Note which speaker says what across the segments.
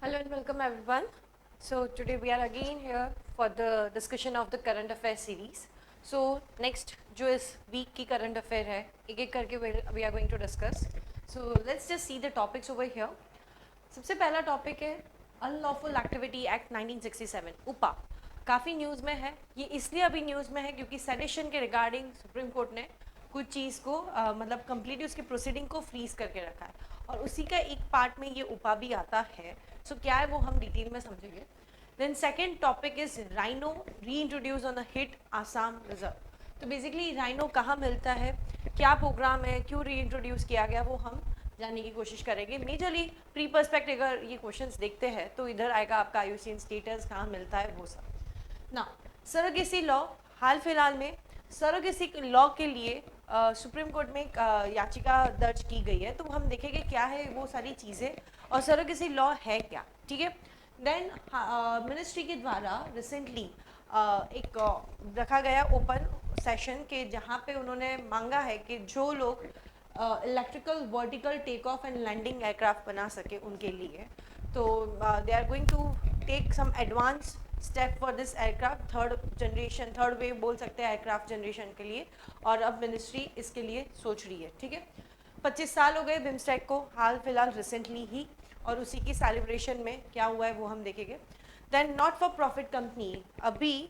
Speaker 1: Hello and welcome everyone. So today we are again here for the discussion of the current affair series. So next जो इस week की current affair है एक एक करके we are going to discuss. So let's just see the topics over here. सबसे पहला topic है अनलॉफुल एक्टिविटी एक्ट 1967 उपा. काफ़ी न्यूज़ में है, ये इसलिए अभी न्यूज़ में है क्योंकि सेडिशन के रिगार्डिंग सुप्रीम कोर्ट ने कुछ चीज़ को मतलब कम्प्लीटली उसके प्रोसीडिंग को फ्रीज करके रखा है और उसी का एक पार्ट में ये उपा भी आता है. सो क्या है वो हम डिटेल में समझेंगे. Then second topic is rhino reintroduce on the hit Assam reserve. तो बेसिकली राइनो कहाँ मिलता है, क्या प्रोग्राम है, क्यों री इंट्रोड्यूस किया गया, वो हम जानने की कोशिश करेंगे. मेजरली प्री पर्सपेक्ट अगर ये क्वेश्चंस देखते हैं तो इधर आएगा आपका आईयूसीएन स्टेटस कहाँ मिलता है वो सब. ना सरोगेसी लॉ, हाल फिलहाल में सरोगेसी लॉ के लिए सुप्रीम कोर्ट में एक याचिका दर्ज की गई है. तो हम देखेंगे क्या है वो सारी चीज़ें और सरोगेसी लॉ है क्या. ठीक है. देन मिनिस्ट्री के द्वारा रिसेंटली एक रखा गया ओपन सेशन के जहाँ पे उन्होंने मांगा है कि जो लोग electrical vertical take off and landing aircraft बना सके उनके लिए, तो they are going to take some advance step for this aircraft third wave बोल सकते हैं एयरक्राफ्ट जनरेशन के लिए. और अब मिनिस्ट्री इसके लिए सोच रही है. ठीक है. 25 साल हो गए बिम्स्टेक को हाल फिलहाल रिसेंटली ही, और उसी की सेलिब्रेशन में क्या हुआ है वो हम देखेंगे. Then not for profit company, अभी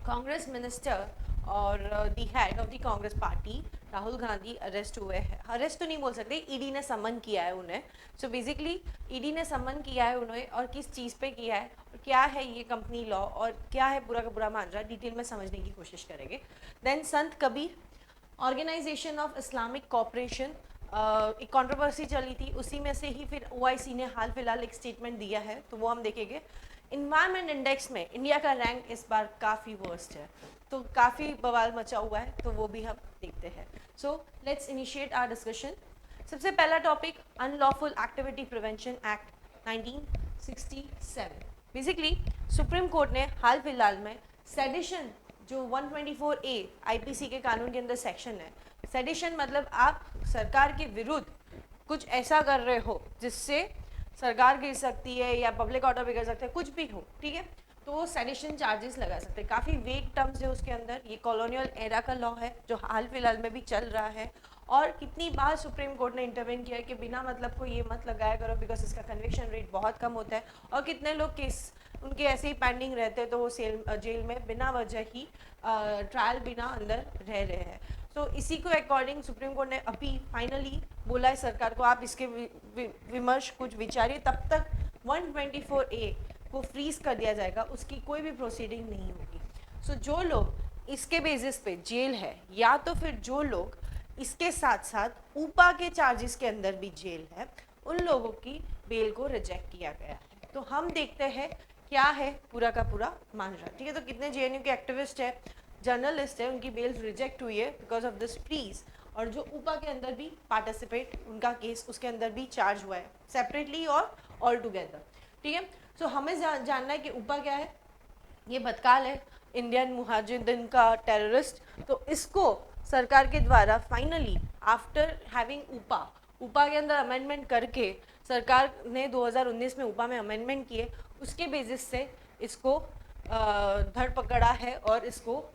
Speaker 1: कांग्रेस मिनिस्टर और the head of the Congress party Rahul Gandhi arrest हुए हैं. अरेस्ट तो नहीं बोल सकते, ईडी ने समन किया है उन्हें. सो बेसिकली ईडी ने समन किया है उन्हें, और किस चीज़ पे किया है और क्या है ये कंपनी लॉ और क्या है पूरा का पूरा मांझा, डिटेल में समझने की कोशिश करेंगे. Then Sant Kabir organisation of Islamic cooperation, एक कंट्रोवर्सी चली थी, उसी में से ही फिर ओआईसी ने हाल फिलहाल एक स्टेटमेंट दिया है, तो वो हम देखेंगे. इन्वायरमेंट इंडेक्स में इंडिया का रैंक इस बार काफ़ी वर्स्ट है, तो काफ़ी बवाल मचा हुआ है, तो वो भी हम देखते हैं. So let's initiate our discussion. सबसे पहला topic unlawful activity prevention act 1967. Basically supreme court ने हाल फिलहाल में सेडिशन जो 124A आईपीसी के कानून के अंदर सेक्शन है, सेडिशन मतलब आप सरकार के विरुद्ध कुछ ऐसा कर रहे हो जिससे सरकार गिर सकती है या पब्लिक ऑर्डर बिगड़ सकता है, कुछ भी हो. ठीक है. तो वो सेडिशन चार्जेस लगा सकते हैं. काफ़ी वेग टर्म्स है उसके अंदर. ये कॉलोनियल एरा का लॉ है जो हाल फिलहाल में भी चल रहा है, और कितनी बार सुप्रीम कोर्ट ने इंटरवेन किया है कि बिना मतलब को ये मत लगाया करो बिकॉज इसका कन्विक्शन रेट बहुत कम होता है, और कितने लोग केस उनके ऐसे ही पेंडिंग रहते हैं तो वो जेल में बिना वजह ही ट्रायल बिना अंदर रह रहे हैं. तो इसी को अकॉर्डिंग सुप्रीम कोर्ट ने अभी फाइनली बोला है सरकार को आप इसके विमर्श कुछ विचारिए, तब तक 124A को फ्रीज कर दिया जाएगा, उसकी कोई भी प्रोसीडिंग नहीं होगी. सो जो लोग इसके बेसिस पे जेल है, या तो फिर जो लोग इसके साथ साथ ऊपा के चार्जेस के अंदर भी जेल है, उन लोगों की बेल को रिजेक्ट किया गया है. तो हम देखते हैं क्या है पूरा का पूरा मामला. ठीक है. तो कितने जेएनयू के एक्टिविस्ट है, जर्नलिस्ट है, उनकी बेल रिजेक्ट हुई है बिकॉज ऑफ दिस फ्रीज, और जो ऊपा के अंदर भी पार्टिसिपेट उनका केस उसके अंदर भी चार्ज हुआ है सेपरेटली और ऑल टुगेदर. ठीक है. सो हमें जानना है कि ऊपा क्या है. ये बदकाल है, इंडियन मुहाजिरीन का टेररिस्ट. तो इसको सरकार के द्वारा फाइनली आफ्टर हैविंग ऊपा के अंदर अमेंडमेंट करके सरकार ने 2019 में ऊपा में अमेंडमेंट किए, उसके बेसिस से इसको धर पकड़ा है और इसको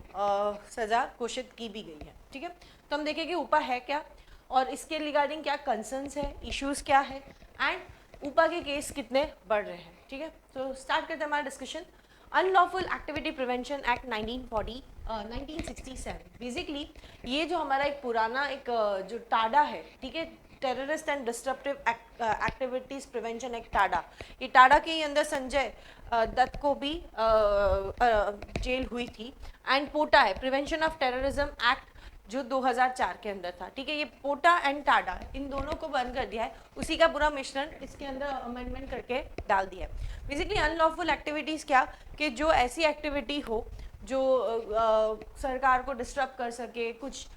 Speaker 1: सज़ा घोषित की भी गई है. ठीक है. तो हम देखेंगे ऊपा है क्या और इसके रिगार्डिंग क्या कंसर्न्स है, इश्यूज़ क्या है, एंड ऊपा के केस कितने बढ़ रहे हैं. ठीक है. तो स्टार्ट करते हैं हमारा discussion. Unlawful activity prevention act 1967. Basically ये जो हमारा एक पुराना एक जो टाडा है, ठीक है, terrorist and disruptive activities prevention act Tada, ये टाडा के अंदर संजय दत्त को भी जेल हुई थी. एंड पोटा है प्रिवेंशन ऑफ टेररिज्म एक्ट जो 2004 के अंदर था. ठीक है. ये पोटा एंड टाडा इन दोनों को बंद कर दिया है, उसी का पूरा मिश्रण इसके अंदर अमेंडमेंट करके डाल दिया है. बेसिकली अनलॉफुल एक्टिविटीज़ क्या, कि जो ऐसी एक्टिविटी हो जो सरकार को डिस्टर्ब कर सके, कुछ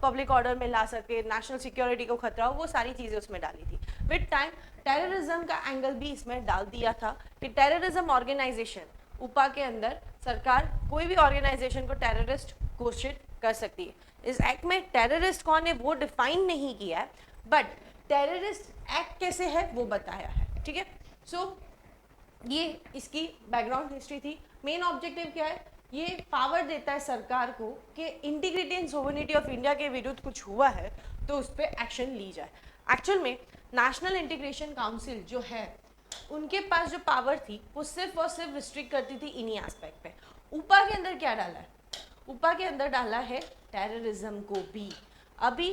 Speaker 1: पब्लिक ऑर्डर में ला सके, नेशनल सिक्योरिटी को खतरा हो, वो सारी चीज़ें उसमें डाली थी. विद टाइम टेररिज्म का एंगल भी इसमें डाल दिया था कि टेररिज्म ऑर्गेनाइजेशन ऊपा के अंदर सरकार कोई भी ऑर्गेनाइजेशन को टेररिस्ट घोषित कर सकती है. इस एक्ट में टेररिस्ट कौन है वो डिफाइन नहीं किया है, बट टेररिस्ट एक्ट कैसे है वो बताया है. ठीक है. सो ये इसकी बैकग्राउंड हिस्ट्री थी। मेन ऑब्जेक्टिव क्या है, ये पावर देता है सरकार को कि integrity and sovereignty of India के विरुद्ध कुछ हुआ है तो उस पर एक्शन ली जाए। एक्चुअल में नेशनल इंटीग्रेशन काउंसिल जो है उनके पास जो पावर थी वो सिर्फ और सिर्फ रिस्ट्रिक्ट करती थी इन्हीं एस्पेक्ट पे। ऊपा के अंदर क्या डाला है, ऊपा के अंदर डाला है टेररिज्म को भी। अभी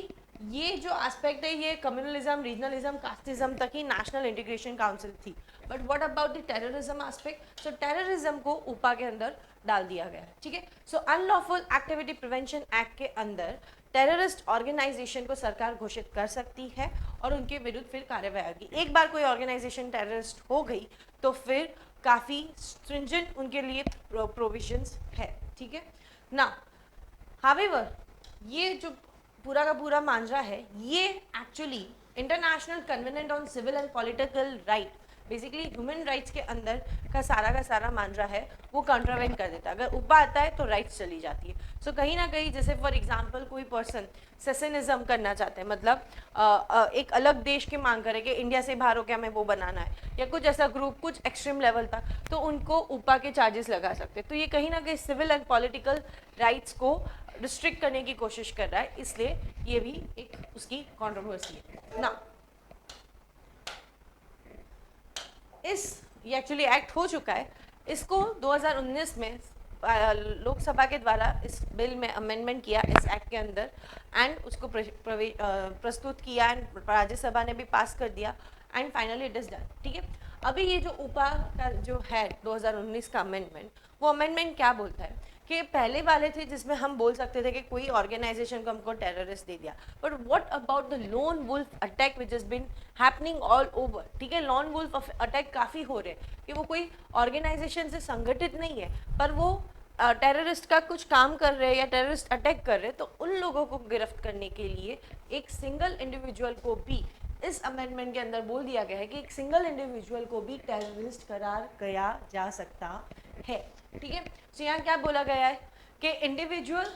Speaker 1: ये जो एस्पेक्ट है ये कम्युनलिज्म, रीजनलिज्म, कास्टिज्म तक ही नेशनल इंटीग्रेशन काउंसिल थी, but what about the terrorism aspect, so terrorism को ऊपा के अंदर डाल दिया गया है, ठीक है। सो अनलॉफुल एक्टिविटी प्रिवेंशन एक्ट के अंदर टेररिस्ट ऑर्गेनाइजेशन को सरकार घोषित कर सकती है और उनके विरुद्ध फिर कार्रवाई होगी। एक बार कोई ऑर्गेनाइजेशन टेररिस्ट हो गई तो फिर काफ़ी स्ट्रिंजेंट उनके लिए प्रोविजंस है, ठीक है ना। हावेवर ये जो पूरा का पूरा मांझा है ये actually international convent on civil and political right, basically human rights के अंदर का सारा मांझा है वो कंट्रावेंट कर देता है। अगर ऊपर आता है तो राइट्स चली जाती है। सो कहीं ना कहीं जैसे फॉर एग्जांपल कोई पर्सन सेशनिज्म करना चाहते हैं, मतलब एक अलग देश की मांग करे कि इंडिया से बाहर होकर हमें वो बनाना है, या कुछ ऐसा ग्रुप कुछ एक्सट्रीम लेवल तक, तो उनको ऊपर के चार्जेस लगा सकते हैं। तो ये कहीं ना कहीं सिविल एंड पॉलिटिकल राइट्स को रिस्ट्रिक्ट करने की कोशिश कर रहा है, इसलिए ये भी एक उसकी कंट्रोवर्सी है ना। ये एक्चुअली एक्ट हो चुका है, इसको 2019 में लोकसभा के द्वारा इस बिल में अमेंडमेंट किया इस एक्ट के अंदर एंड उसको प्रस्तुत किया एंड राज्यसभा ने भी पास कर दिया and finally it is done, ठीक है। अभी ये जो ऊपा का जो है 2019 का अमेंडमेंट, वो अमेंडमेंट क्या बोलता है कि पहले वाले थे जिसमें हम बोल सकते थे कि कोई ऑर्गेनाइजेशन को हमको टेररिस्ट दे दिया, but what about the lone wolf attack which is been happening all over, ठीक है। लोन वुल्फ अटैक काफ़ी हो रहे हैं कि वो कोई ऑर्गेनाइजेशन से संगठित नहीं है पर वो टेररिस्ट का कुछ काम कर रहे हैं या टेररिस्ट अटैक कर रहे हैं, तो उन लोगों को गिरफ्त करने के लिए एक सिंगल इंडिविजुअल को भी इस अमेंडमेंट के अंदर बोल दिया गया है कि एक सिंगल इंडिविजुअल को भी टेररिस्ट करार किया जा सकता है, ठीक है। तो यहाँ क्या बोला गया है कि इंडिविजुअल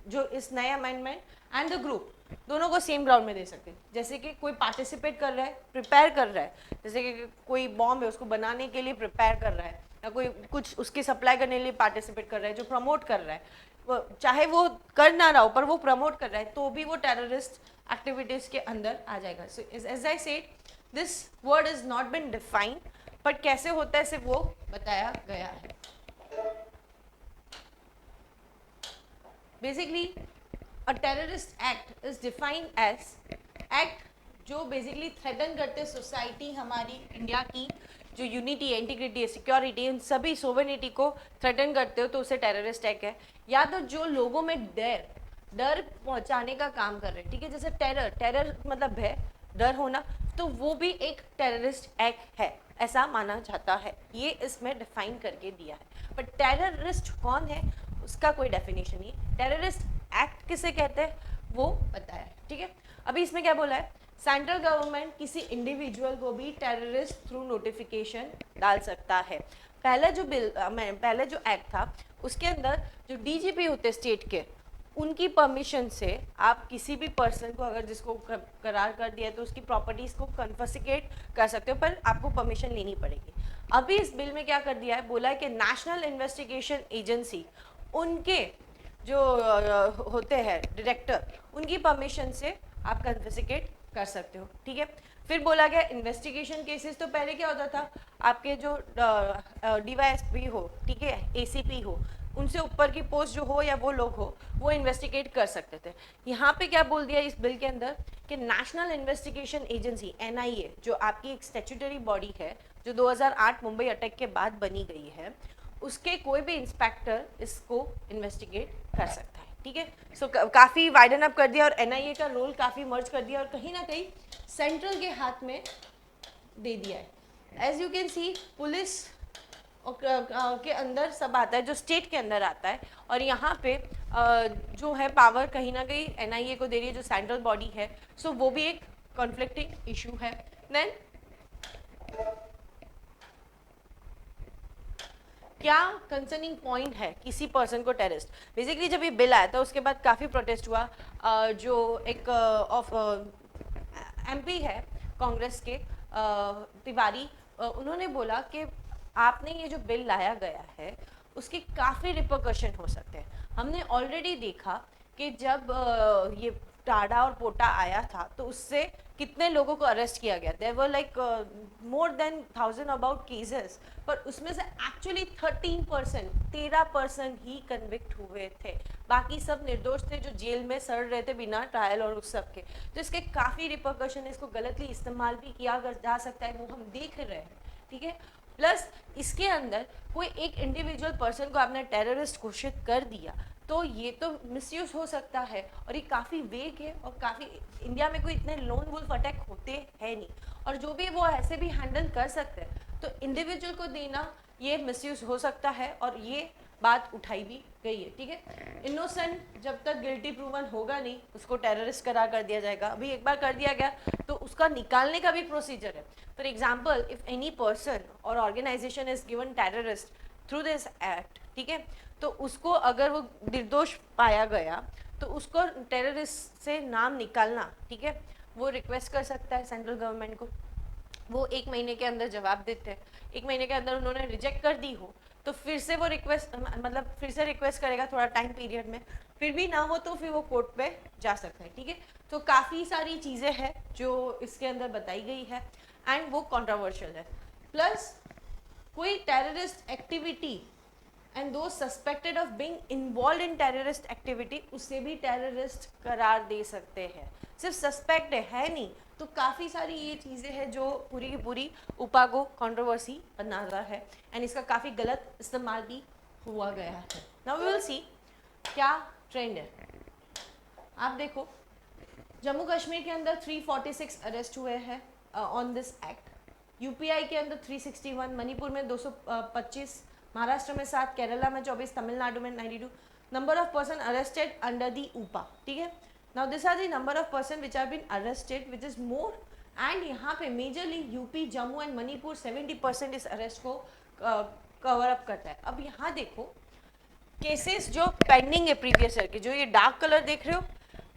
Speaker 1: जो इस नए अमेंडमेंट एंड द ग्रुप दोनों को सेम ग्राउंड में दे सकते हैं। जैसे कि कोई पार्टिसिपेट कर रहा है, प्रिपेयर कर रहा है, जैसे कि कोई बॉम्ब है उसको बनाने के लिए प्रिपेयर कर रहा है, या कोई कुछ उसकी सप्लाई करने के लिए पार्टिसिपेट कर रहा है, जो प्रमोट कर रहा है, चाहे वो कर ना रहा हो पर वो प्रमोट कर रहा है, तो भी वो टेररिस्ट एक्टिविटीज के अंदर आ जाएगा। So as I said this word is not been defined, but कैसे होता है सिर्फ वो बताया गया है। Basically a terrorist act is defined as act जो बेसिकली थ्रेटन करते सोसाइटी, हमारी इंडिया की जो यूनिटी है, इंटीग्रिटी है, सिक्योरिटी, इन सभी सोवरेनिटी को थ्रेटन करते हो तो उसे टेररिस्ट एक्ट है। या तो जो लोगों में डर पहुंचाने का काम कर रहे हैं, ठीक है, जैसे टेरर मतलब भय, डर होना, तो वो भी एक टेररिस्ट एक्ट है, ऐसा माना जाता है। ये इसमें डिफाइन करके दिया है। बट टेररिस्ट कौन है उसका कोई डेफिनेशन नहीं। टेररिस्ट एक्ट किसे कहते हैं वो बताया है, ठीक है। अभी इसमें क्या बोला है, सेंट्रल गवर्नमेंट किसी इंडिविजुअल को भी टेररिस्ट थ्रू नोटिफिकेशन डाल सकता है। पहला जो पहले जो एक्ट था उसके अंदर जो डीजीपी होते स्टेट के, उनकी परमिशन से आप किसी भी पर्सन को अगर जिसको करार कर दिया है तो उसकी प्रॉपर्टीज को कन्फिस्केट कर सकते हो, पर आपको परमिशन लेनी पड़ेगी। अभी इस बिल में क्या कर दिया है, बोला है कि नेशनल इन्वेस्टिगेशन एजेंसी उनके जो होते हैं डायरेक्टर, उनकी परमिशन से आप कन्फिस्केट कर सकते हो, ठीक है। फिर बोला गया इन्वेस्टिगेशन केसेस, तो पहले क्या होता था आपके जो डीवाईएसपी हो, ठीक है, एसीपी हो, उनसे ऊपर की पोस्ट जो हो या वो लोग हो वो इन्वेस्टिगेट कर सकते थे। यहाँ पे क्या बोल दिया इस बिल के अंदर कि नेशनल इन्वेस्टिगेशन एजेंसी एनआईए जो आपकी एक स्टैट्यूटरी बॉडी है जो 2008 मुंबई अटैक के बाद बनी गई है, उसके कोई भी इंस्पेक्टर इसको इन्वेस्टिगेट कर सकता है, ठीक है। सो काफ़ी वाइडन अप कर दिया और एनआईए का रोल काफ़ी मर्ज कर दिया और कहीं ना कहीं सेंट्रल के हाथ में दे दिया है। As you can see police के अंदर सब आता है जो स्टेट के अंदर आता है, और यहाँ पे जो है पावर कहीं ना कहीं एनआईए को दे रही है जो सेंट्रल बॉडी है। सो वो भी एक कॉन्फ्लिक्टिंग इशू है। देन क्या कंसर्निंग पॉइंट है किसी पर्सन को टेररिस्ट, बेसिकली जब ये बिल आया था उसके बाद काफ़ी प्रोटेस्ट हुआ। जो एक एमपी है कांग्रेस के तिवारी, उन्होंने बोला कि आपने ये जो बिल लाया गया है उसके काफ़ी रिपरकशन हो सकते हैं। हमने ऑलरेडी देखा कि जब ये टाडा और पोटा आया था तो उससे कितने लोगों को अरेस्ट किया गया। There were like more than 1000 about cases, पर उसमें से एक्चुअली 13% ही कन्विक्ट हुए थे, बाकी सब निर्दोष थे जो जेल में सड़ रहे थे बिना ट्रायल और उस सब के। तो इसके काफ़ी रिपरकशन, इसको गलतली इस्तेमाल भी किया जा सकता है, वो हम देख रहे हैं, ठीक है। प्लस इसके अंदर कोई एक इंडिविजुअल पर्सन को आपने टेररिस्ट घोषित कर दिया तो ये तो मिसयूज हो सकता है, और ये काफ़ी वेग है और काफ़ी, इंडिया में कोई इतने लोन वुल्फ अटैक होते हैं नहीं, और जो भी वो ऐसे भी हैंडल कर सकते हैं, तो इंडिविजुअल को देना ये मिसयूज हो सकता है, और ये बात उठाई भी गई है, ठीक है। इनोसेंट जब तक गिल्टी प्रूवन होगा नहीं उसको टेररिस्ट करार कर दिया जाएगा। अभी एक बार कर दिया गया तो उसका निकालने का भी प्रोसीजर है। For example, if any person और organisation is given terrorist through this act, ठीक है, तो उसको अगर वो निर्दोष पाया गया तो उसको टेररिस्ट से नाम निकालना, ठीक है, वो रिक्वेस्ट कर सकता है सेंट्रल गवर्नमेंट को। वो 1 महीने के अंदर जवाब देते हैं। 1 महीने के अंदर उन्होंने रिजेक्ट कर दी हो तो फिर से वो रिक्वेस्ट, मतलब फिर से रिक्वेस्ट करेगा थोड़ा टाइम पीरियड में, फिर भी ना हो तो फिर वो कोर्ट पे जा सकता है, ठीक है। तो काफ़ी सारी चीज़ें हैं जो इसके अंदर बताई गई है एंड वो कंट्रोवर्शियल है। प्लस कोई टेररिस्ट एक्टिविटी एंड दो suspected of being involve in terrorist activity, उसे भी टेररिस्ट करार दे सकते हैं। सिर्फ सस्पेक्ट है नहीं, तो काफ़ी सारी ये चीज़ें हैं जो पूरी की पूरी उपा को कंट्रोवर्सी बना रहा है एंड इसका काफ़ी गलत इस्तेमाल भी हुआ गया है। नाउ वी विल सी क्या ट्रेंड है। आप देखो, जम्मू कश्मीर के अंदर 346 अरेस्ट हुए हैं ऑन दिस एक्ट, यूपीआई के अंदर 361, मणिपुर में 225, महाराष्ट्र में 7, केरला में 24, तमिलनाडु में 92 number of person arrested under the UAPA, ठीक है। Now this are the number of person which are been arrested which is more, and यहाँ पे majorly UP, Jammu and Manipur 70% इस अरेस्ट को कवर अप करता है। अब यहाँ देखो केसेस जो पेंडिंग है प्रीवियस ईयर के, जो ये डार्क कलर देख रहे हो,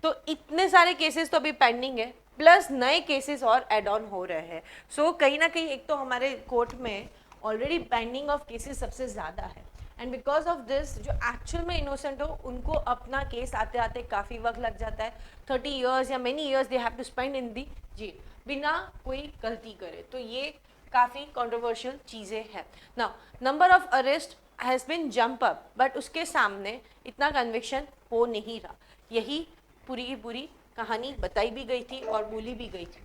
Speaker 1: तो इतने सारे केसेस तो अभी पेंडिंग है, प्लस नए केसेस और एड ऑन हो रहे हैं। सो कहीं ना कहीं एक तो हमारे कोर्ट में ऑलरेडी पेंडिंग ऑफ केसेस सबसे ज़्यादा है, एंड बिकॉज ऑफ दिस जो एक्चुअल में इनोसेंट हो उनको अपना केस आते आते काफ़ी वक्त लग जाता है। 30 ईयर्स या many years they have to spend in the jail बिना कोई गलती करे, तो ये काफ़ी कंट्रोवर्शियल चीज़ें हैं। Now number of arrest has been jump up, but उसके सामने इतना कन्विक्शन हो नहीं रहा। यही पूरी की पूरी कहानी बताई भी गई थी और बोली भी गई थी।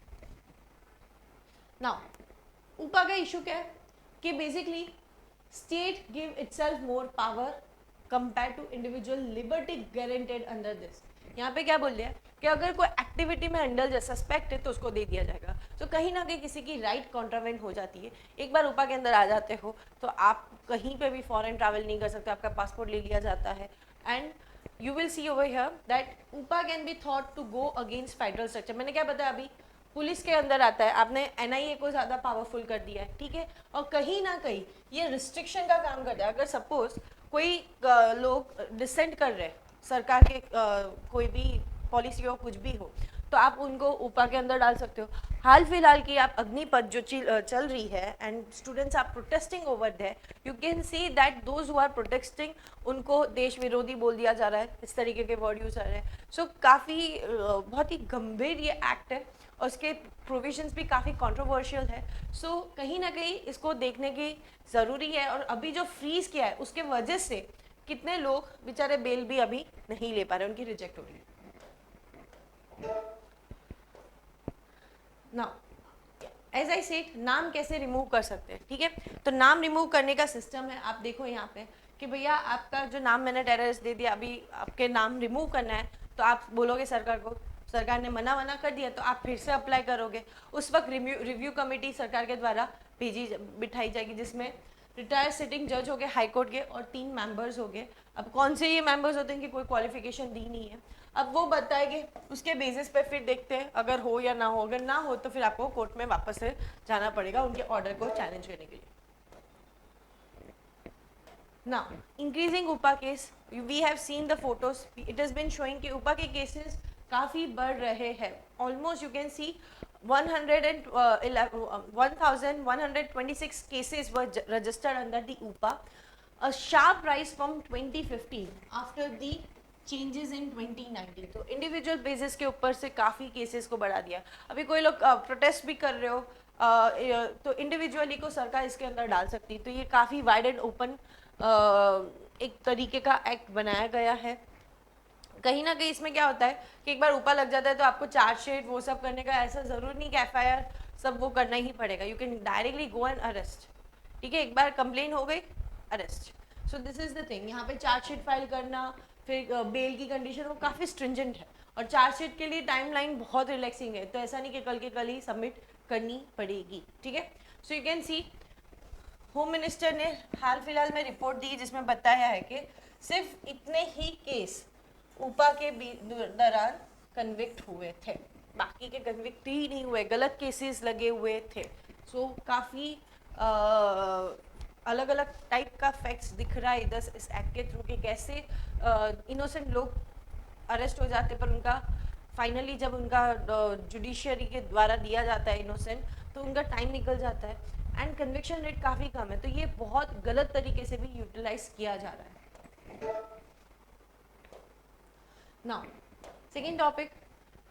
Speaker 1: नाउ उपा का इशू क्या है कि basically state give itself more power compare to individual liberty guaranteed under this. यहाँ पे क्या बोल दिया कि अगर कोई एक्टिविटी में अंडर सस्पेक्ट है तो उसको दे दिया जाएगा। तो कहीं ना कहीं किसी की राइट कॉन्ट्रावेंट हो जाती है। एक बार उपा के अंदर आ जाते हो तो आप कहीं पे भी फॉरेन ट्रैवल नहीं कर सकते, आपका पासपोर्ट ले लिया जाता है, and you will see over here that UPA can be thought to go against federal structure। मैंने क्या बताया अभी, पुलिस के अंदर आता है, आपने NIA को ज़्यादा पावरफुल कर दिया है, ठीक है, और कहीं ना कहीं ये रिस्ट्रिक्शन का काम करता है। अगर सपोज कोई लोग डिसेंट कर रहे हैं सरकार के कोई भी पॉलिसी हो, कुछ भी हो, तो आप उनको उपा के अंदर डाल सकते हो। हाल फिलहाल की आप अग्निपथ जो चल रही है and students are protesting over there, you can see that those who are protesting उनको देश विरोधी बोल दिया जा रहा है, इस तरीके के वर्ड यूज कर रहे हैं। सो काफ़ी बहुत ही गंभीर ये एक्ट है और उसके प्रोविजंस भी काफ़ी कंट्रोवर्शियल है। सो कहीं ना कहीं इसको देखने की ज़रूरी है, और अभी जो फ्रीज किया है उसके वजह से कितने लोग बेचारे बेल भी अभी नहीं ले पा रहे, उनकी रिजेक्ट हो रही है। नाउ एज आई सेड, नाम कैसे रिमूव कर सकते हैं, ठीक है। तो नाम रिमूव करने का सिस्टम है। आप देखो यहाँ पे कि भैया आपका जो नाम मैंने टेररिस्ट दे दिया, अभी आपके नाम रिमूव करना है, तो आप बोलोगे सरकार को, सरकार ने मना कर दिया तो आप फिर से अप्लाई करोगे। उस वक्त रिव्यू कमेटी सरकार के द्वारा बिठाई जाएगी, जिसमें रिटायर्ड सिटिंग जज हो गए हाई कोर्ट के और 3 मेंबर्स हो गए। अब कौन से ये मेंबर्स होते हैं कि कोई क्वालिफिकेशन दी नहीं है, अब वो बताएंगे, उसके बेसिस पे फिर देखते हैं अगर हो या ना हो। अगर ना हो तो फिर आपको कोर्ट में वापस से जाना पड़ेगा उनके ऑर्डर को चैलेंज करने के लिए। Now, increasing UPA case, we have seen the photos. It has been showing कि UPA के cases काफ़ी बढ़ रहे हैं। Almost you can see 1126 cases were registered under the UPA, a sharp rise from 2015 after the changes in 2019। तो individual basis के ऊपर से काफ़ी केसेस को बढ़ा दिया। अभी कोई लोग प्रोटेस्ट भी कर रहे हो तो इंडिविजुअली को सरकार इसके अंदर डाल सकती है। तो ये काफ़ी वाइड एंड ओपन एक तरीके का एक्ट बनाया गया है। कहीं ना कहीं इसमें क्या होता है कि एक बार ऊपर लग जाता है तो आपको चार्जशीट वो सब करने का ऐसा ज़रूर नहीं कि एफआईआर सब वो करना ही पड़ेगा। You can directly go and arrest, ठीक है, एक बार कंप्लेन हो गई arrest. So this is the thing, यहाँ पे चार्जशीट फाइल करना, फिर बेल की कंडीशन वो काफ़ी स्ट्रिंजेंट है, और चार्जशीट के लिए टाइमलाइन बहुत रिलैक्सिंग है, तो ऐसा नहीं कि कल के कल ही सबमिट करनी पड़ेगी, ठीक है। सो you can C home minister ने हाल फिलहाल में रिपोर्ट दी जिसमें बताया है कि सिर्फ इतने ही केस उपा के दौरान कन्विक्ट हुए थे, बाकी के कन्विक्ट ही नहीं हुए, गलत केसेस लगे हुए थे। सो काफ़ी अलग अलग टाइप का फैक्ट्स दिख रहा है इधर इस एक्ट के थ्रू कि कैसे इनोसेंट लोग अरेस्ट हो जाते, पर उनका फाइनली जब उनका जुडिशियरी के द्वारा दिया जाता है इनोसेंट, तो उनका टाइम निकल जाता है एंड कन्विक्शन रेट काफ़ी कम है। तो ये बहुत गलत तरीके से भी यूटिलाइज किया जा रहा है। नाउ सेकेंड टॉपिक,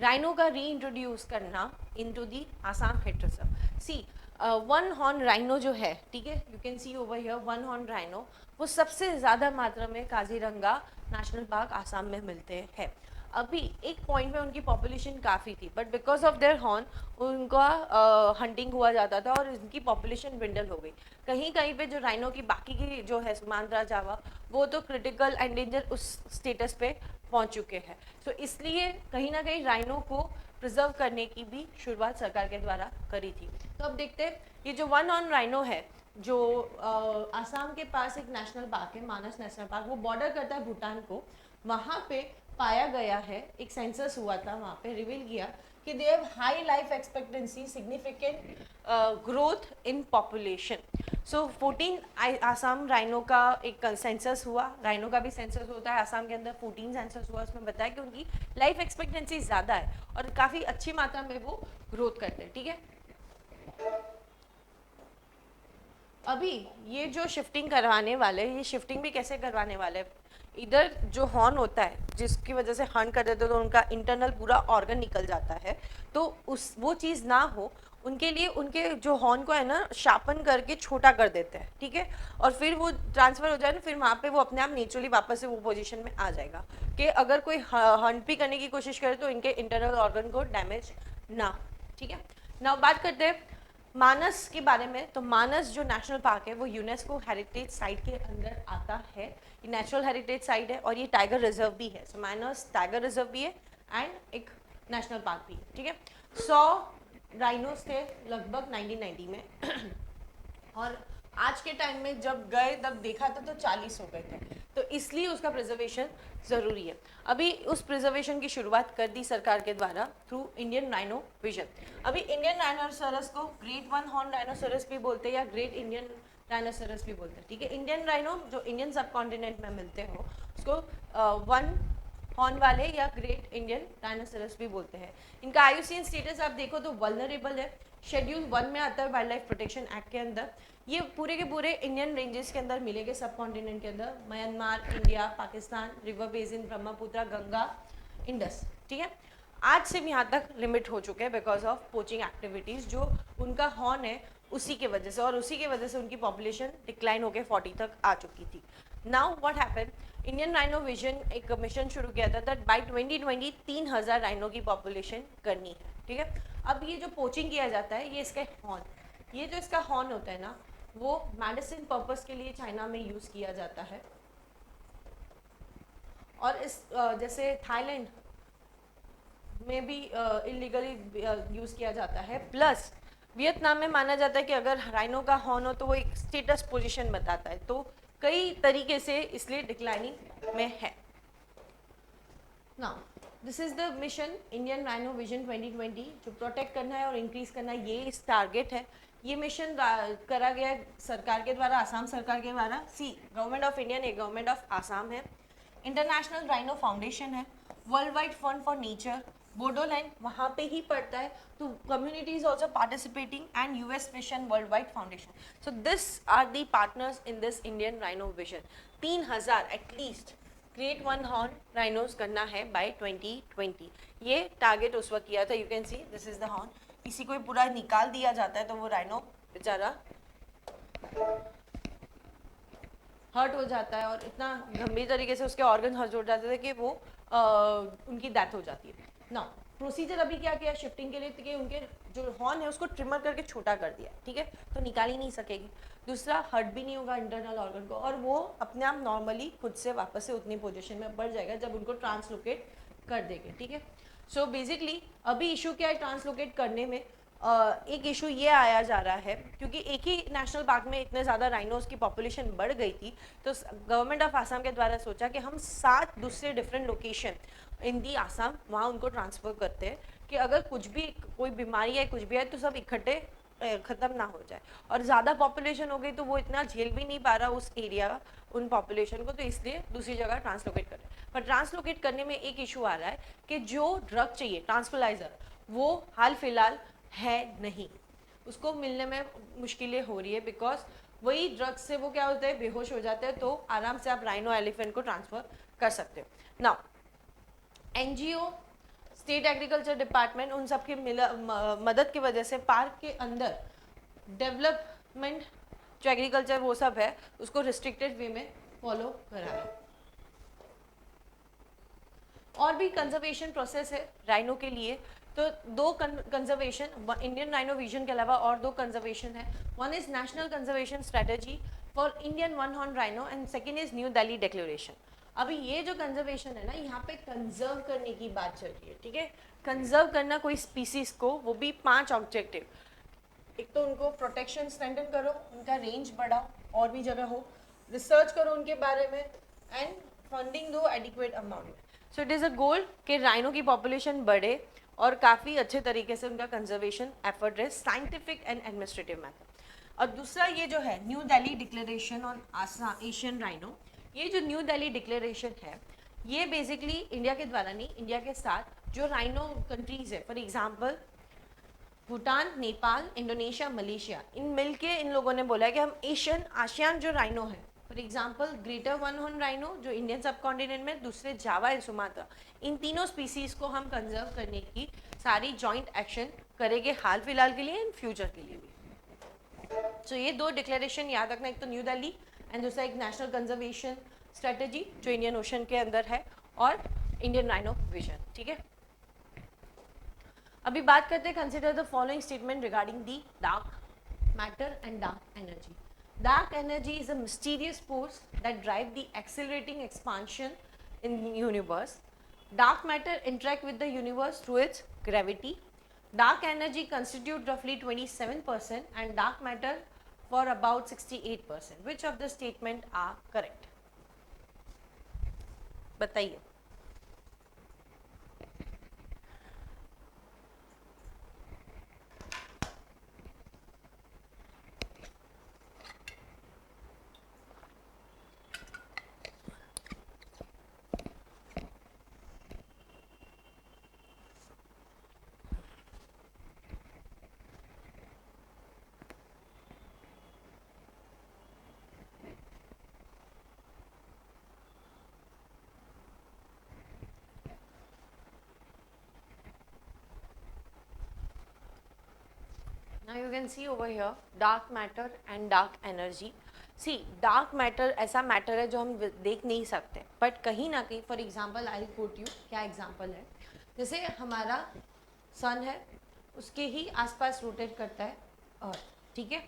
Speaker 1: राइनो का री इंट्रोड्यूस करना into the Assam hit reserve. See one horn rhino जो है, ठीक है, you can see over here one horn rhino, वो सबसे ज़्यादा मात्रा में काजीरंगा नेशनल पार्क आसाम में मिलते हैं। अभी एक पॉइंट में उनकी पॉपुलेशन काफ़ी थी, but because of their horn उनका हंटिंग हुआ जाता था और उनकी पॉपुलेशन विंडल हो गई। कहीं कहीं पे जो राइनो की बाकी की जो है सुमात्रा जावा, वो तो क्रिटिकल एंडेंजर उस स्टेटस पे पहुंच चुके हैं। तो इसलिए कहीं ना कहीं राइनो को प्रिजर्व करने की भी शुरुआत सरकार के द्वारा करी थी। तो अब देखते हैं, ये जो वन ऑन राइनो है जो आसाम के पास एक नेशनल पार्क है, मानस नेशनल पार्क, वो बॉर्डर करता है भूटान को। वहाँ पे पाया गया है, एक सेंसस हुआ था, वहाँ पे रिवील किया कि they have high life expectancy, significant growth in population. So 14 Assam rhino का एक सेंसस हुआ, राइनो का भी सेंसस होता है आसाम के अंदर, 14 सेंसस हुआ, उसमें बताया कि उनकी लाइफ एक्सपेक्टेंसी ज़्यादा है और काफ़ी अच्छी मात्रा में वो ग्रोथ करते हैं, ठीक है। अभी ये जो शिफ्टिंग करवाने वाले, ये शिफ्टिंग भी कैसे करवाने वाले, इधर जो हॉर्न होता है जिसकी वजह से हर्न कर देते तो उनका इंटरनल पूरा ऑर्गन निकल जाता है, तो उस वो चीज़ ना हो उनके लिए उनके जो हॉर्न को है ना शार्पन करके छोटा कर देते हैं, ठीक है, और फिर वो ट्रांसफ़र हो जाए ना, फिर वहाँ पे वो अपने आप नेचुरली वापस से वो पोजीशन में आ जाएगा कि अगर कोई हंट भी करने की कोशिश करे तो इनके इंटरनल ऑर्गन को डैमेज ना, ठीक है। ना बात करते हैं मानस के बारे में। तो मानस जो नेशनल पार्क है वो यूनेस्को हेरिटेज साइट के अंदर आता है, ये नेचुरल हेरिटेज साइट है और ये टाइगर रिजर्व भी है। सो मानस टाइगर रिजर्व भी है एंड एक नेशनल पार्क भी है, ठीक है। 100 राइनोस थे लगभग 1990 में और आज के टाइम में जब गए तब देखा था तो 40 हो गए थे, तो इसलिए उसका प्रिजर्वेशन ज़रूरी है। अभी उस प्रिजर्वेशन की शुरुआत कर दी सरकार के द्वारा थ्रू इंडियन राइनो विजन। अभी इंडियन राइनोसरस को ग्रेट वन हॉर्न राइनोसरस भी बोलते हैं या ग्रेट इंडियन राइनोसरस भी बोलते हैं, ठीक है। इंडियन राइनो जो इंडियन सब कॉन्टिनेंट में मिलते हो उसको वन हॉर्न वाले या ग्रेट इंडियन राइनोसरस भी बोलते हैं। इनका आईयूसीएन स्टेटस आप देखो तो वल्नरेबल है, शेड्यूल 1 में आता है वाइल्ड लाइफ प्रोटेक्शन एक्ट के अंदर। ये पूरे के पूरे इंडियन रेंजेस के अंदर मिलेंगे, सब कॉन्टिनेंट के अंदर, Myanmar, India, Pakistan, river basin, Brahmaputra, Ganga, Indus, ठीक है। आज से भी यहाँ तक लिमिट हो चुके हैं बिकॉज ऑफ पोचिंग एक्टिविटीज़, जो उनका हॉर्न है उसी के वजह से, और उसी के वजह से उनकी पॉपुलेशन डिक्लाइन होकर 40 तक आ चुकी थी। Now what happen, Indian rhino vision एक मिशन शुरू किया था दैट बाय 2020 3000 राइनो की पॉपुलेशन करनी है, ठीक है। अब ये जो पोचिंग किया जाता है, ये इसका हॉर्न, ये जो इसका हॉर्न होता है ना, वो मेडिसिन पर्पस के लिए चाइना में यूज़ किया जाता है, और इस जैसे थाईलैंड में भी इलीगली यूज़ किया जाता है, प्लस वियतनाम में माना जाता है कि अगर राइनो का हॉर्न हो तो वो एक स्टेटस पोजीशन बताता है, तो कई तरीके से इसलिए डिक्लाइनिंग में है। Now this is the mission Indian rhino vision 2020, जो प्रोटेक्ट करना है और इंक्रीज करना है, ये इस टारगेट है। ये मिशन करा गया सरकार के द्वारा, आसाम सरकार के द्वारा। सी गवर्नमेंट ऑफ इंडिया ने, गवर्नमेंट ऑफ आसाम है, इंटरनेशनल राइनो फाउंडेशन है, world wide fund for nature, Bodoland वहाँ पे ही पड़ता है. तो community is also participating and US Mission Worldwide Foundation. So this are the partners in this Indian Rhino Vision. 3,000 at least create one horn rhinos करना है by 2020. ये target उस वक्त किया था. You can see this is the horn. इसी को पूरा निकाल दिया जाता है तो वो राइनो बेचारा हर्ट हो जाता है और इतना गंभीर तरीके से उसके ऑर्गन हर्ट हो जाते थे कि वो उनकी डेथ हो जाती है ना. प्रोसीजर अभी क्या किया शिफ्टिंग के लिए कि उनके जो हॉर्न है उसको ट्रिमर करके छोटा कर दिया. ठीक है, तो निकाल ही नहीं सकेगी. दूसरा हर्ट भी नहीं होगा इंटरनल ऑर्गन को और वो अपने आप नॉर्मली खुद से वापस से उतनी पोजीशन में बढ़ जाएगा जब उनको ट्रांसलोकेट कर देंगे. ठीक है, सो बेसिकली अभी इशू क्या है ट्रांसलोकेट करने में. एक इशू ये आया जा रहा है क्योंकि एक ही नेशनल पार्क में इतने ज़्यादा राइनोज की पॉपुलेशन बढ़ गई थी तो गवर्नमेंट ऑफ आसाम के द्वारा सोचा कि हम 7 दूसरे different location in the Assam वहाँ उनको ट्रांसफ़र करते हैं कि अगर कुछ भी कोई बीमारी है कुछ भी है तो सब इकट्ठे ख़त्म ना हो जाए. और ज़्यादा पॉपुलेशन हो गई तो वो इतना झेल भी नहीं पा रहा उस एरिया उन पॉपुलेशन को, तो इसलिए दूसरी जगह ट्रांसलोकेट कर रहे हैं. पर ट्रांसलोकेट करने में एक इशू आ रहा है कि जो ड्रग चाहिए ट्रांसपोलाइजर वो हाल फिलहाल है नहीं, उसको मिलने में मुश्किलें हो रही है बिकॉज वही ड्रग्स से वो क्या होता है बेहोश हो जाते हैं. तो आराम से आप राइनो एलिफेंट को ट्रांसफ़र कर सकते हो. Now NGO state agriculture department उन सब की मदद की वजह से पार्क के अंदर डेवलपमेंट जो एग्रीकल्चर वो सब है उसको रिस्ट्रिक्टेड वे में फॉलो कराया. और भी कंजर्वेशन प्रोसेस है राइनो के लिए. तो दो कंजर्वेशन इंडियन राइनो विजन के अलावा और दो कंजर्वेशन है. One is national conservation strategy for Indian one horn rhino and second is new Delhi declaration. अभी ये जो कंजर्वेशन है ना यहाँ पे कंजर्व करने की बात चल रही है. ठीक है, कंजर्व करना कोई स्पीसीज को, वो भी 5 ऑब्जेक्टिव. एक तो उनको प्रोटेक्शन स्ट्रेंथन करो, उनका रेंज बढ़ाओ, और भी जगह हो, रिसर्च करो उनके बारे में एंड फंडिंग दो एडिक्वेट अमाउंट में. सो इट इज़ अ गोल कि राइनो की पॉपुलेशन बढ़े और काफ़ी अच्छे तरीके से उनका कंजर्वेशन एफर्ट रहे साइंटिफिक एंड एडमिनिस्ट्रेटिव मैथड. और दूसरा ये जो है new Delhi declaration on Asian rhino, ये जो न्यू दिल्ली डिक्लेरेशन है ये बेसिकली इंडिया के द्वारा नहीं, इंडिया के साथ जो राइनो कंट्रीज़ है for example Bhutan, Nepal, Indonesia, Malaysia, इन मिलके इन लोगों ने बोला है कि हम आसियान जो राइनो है for example greater one horn rhino जो इंडियन सब कॉन्टिनेंट में, दूसरे जावा एंड सुमात्रा, इन तीनों स्पीसीज़ को हम कंजर्व करने की सारी जॉइंट एक्शन करेंगे हाल फिलहाल के लिए एंड फ्यूचर के लिए भी. तो ये दो डिक्लेरेशन याद रखना, एक तो न्यू दिल्ली एंड दूसरा एक नेशनल कंजर्वेशन स्ट्रेटजी जो इंडियन ओशन के अंदर है और इंडियन राइनो विजन. ठीक है, अभी बात करते हैं consider the following statement regarding the Dark matter and dark energy. Dark energy is a mysterious force that drives the accelerating expansion in the universe. Dark matter interact with the universe through its gravity. Dark energy constitute roughly 27% and dark matter for about 68%. Which of the statement are correct? बताइए. Now you can see over here dark matter and dark energy. See dark matter ऐसा matter है जो हम देख नहीं सकते but कहीं ना कहीं for example I'll quote you, क्या example है, जैसे हमारा सन है उसके ही आसपास रोटेट करता है अर्थ. ठीक है,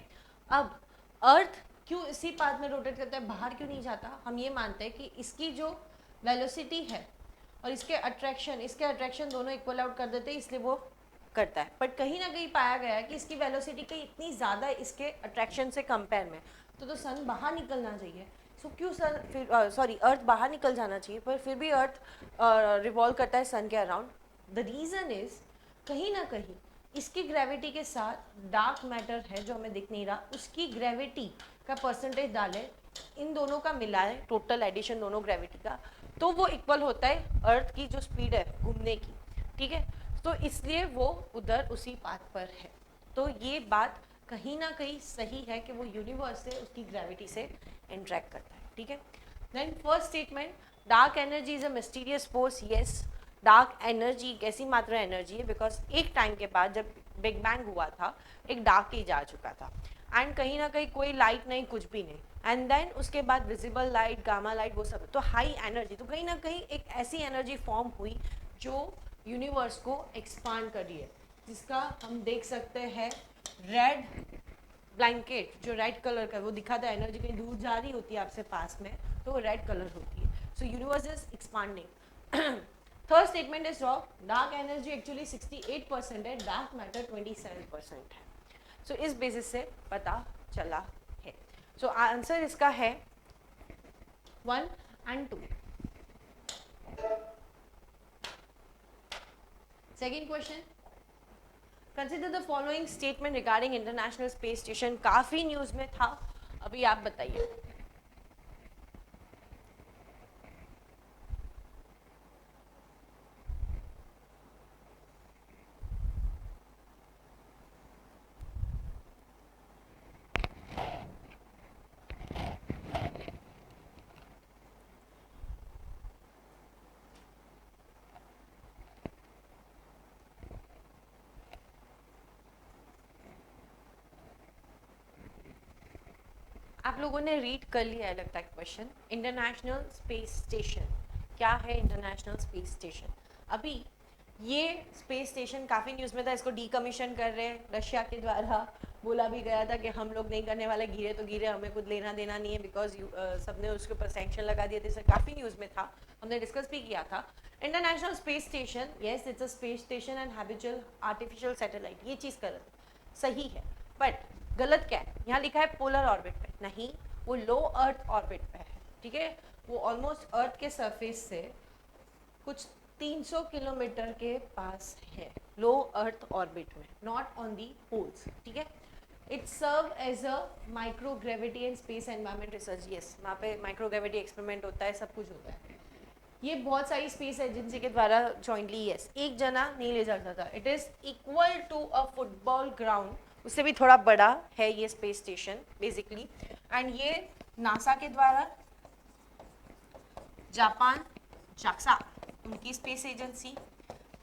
Speaker 1: अब अर्थ क्यों इसी पाथ में रोटेट करता है, बाहर क्यों नहीं जाता. हम ये मानते हैं कि इसकी जो वेलोसिटी है और इसके अट्रैक्शन दोनों इक्वल आउट कर देते हैं इसलिए वो करता है. बट कहीं ना कहीं पाया गया है कि इसकी वेलोसिटी कहीं इतनी ज़्यादा इसके अट्रैक्शन से कंपेयर में तो सन बाहर निकलना चाहिए. सो क्यों सन फिर अर्थ बाहर निकल जाना चाहिए पर फिर भी अर्थ रिवॉल्व करता है सन के अराउंड. द रीज़न इज़ कहीं ना कहीं इसकी ग्रेविटी के साथ डार्क मैटर है जो हमें दिख नहीं रहा उसकी ग्रेविटी का परसेंटेज डालें, इन दोनों का मिलाए टोटल एडिशन दोनों ग्रेविटी का, तो वो इक्वल होता है अर्थ की जो स्पीड है घूमने की. ठीक है, तो इसलिए वो उधर उसी पाथ पर है। तो ये बात कहीं ना कहीं सही है कि वो यूनिवर्स से उसकी ग्रेविटी से इंटरेक्ट करता है, ठीक है। Then first statement, dark energy is a mysterious force. Yes, dark energy एक ऐसी मात्रा एनर्जी है बिकॉज एक टाइम के बाद जब बिग बैंग हुआ था एक डार्क एज आ चुका था एंड कहीं ना कहीं कोई लाइट नहीं, कुछ भी नहीं, एंड देन उसके बाद विजिबल लाइट, गामा लाइट, वो सब, तो हाई एनर्जी, तो कहीं ना कहीं एक ऐसी एनर्जी फॉर्म हुई जो यूनिवर्स को एक्सपांड कर रही है, जिसका हम देख सकते हैं रेड ब्लैंकेट, जो रेड कलर का वो दिखाता है, एनर्जी कहीं दूर जा रही होती है आपसे पास में तो वो रेड कलर होती है। सो universe is expanding. Third statement is wrong, dark energy actually 68% है, डार्क मैटर 27% है। सो इस बेसिस से पता चला है। सो आंसर इसका है 1 and 2। Second question, consider the following statement regarding international space station. काफी न्यूज में था, अभी आप बताइए। आप लोगों ने रीड कर लिया है लगता है क्वेश्चन। इंटरनेशनल स्पेस स्टेशन क्या है? इंटरनेशनल स्पेस स्टेशन, अभी ये स्पेस स्टेशन काफ़ी न्यूज़ में था, इसको डीकमीशन कर रहे हैं रशिया के द्वारा। बोला भी गया था कि हम लोग नहीं करने वाले, गिरे तो गिरे, हमें कुछ लेना देना नहीं है, बिकॉज सबने उसके ऊपर सैंक्शन लगा दिए थे। सर काफ़ी न्यूज़ में था, हमने डिस्कस भी किया था। International space station, yes it's a space station and habitual artificial satellite, ये चीज़ गलत सही है, बट गलत क्या है? यहाँ लिखा है पोलर ऑर्बिट पे, नहीं, वो लो अर्थ ऑर्बिट पे है, ठीक है। वो ऑलमोस्ट अर्थ के सरफेस से कुछ 300 किलोमीटर के पास है, लो अर्थ ऑर्बिट में, नॉट ऑन दी पोल्स, ठीक है। It serve as a microgravity and space environment research, yes, वहाँ पे माइक्रोग्रेविटी एक्सपेरिमेंट होता है, सब कुछ होता है। ये बहुत सारी स्पेस एजेंसी के द्वारा जॉइंटली, यस, एक जना नहीं ले जा सकता। It is equal to a football ground, उससे भी थोड़ा बड़ा है ये स्पेस स्टेशन बेसिकली। एंड ये नासा के द्वारा, जापान जाक्सा उनकी space agency,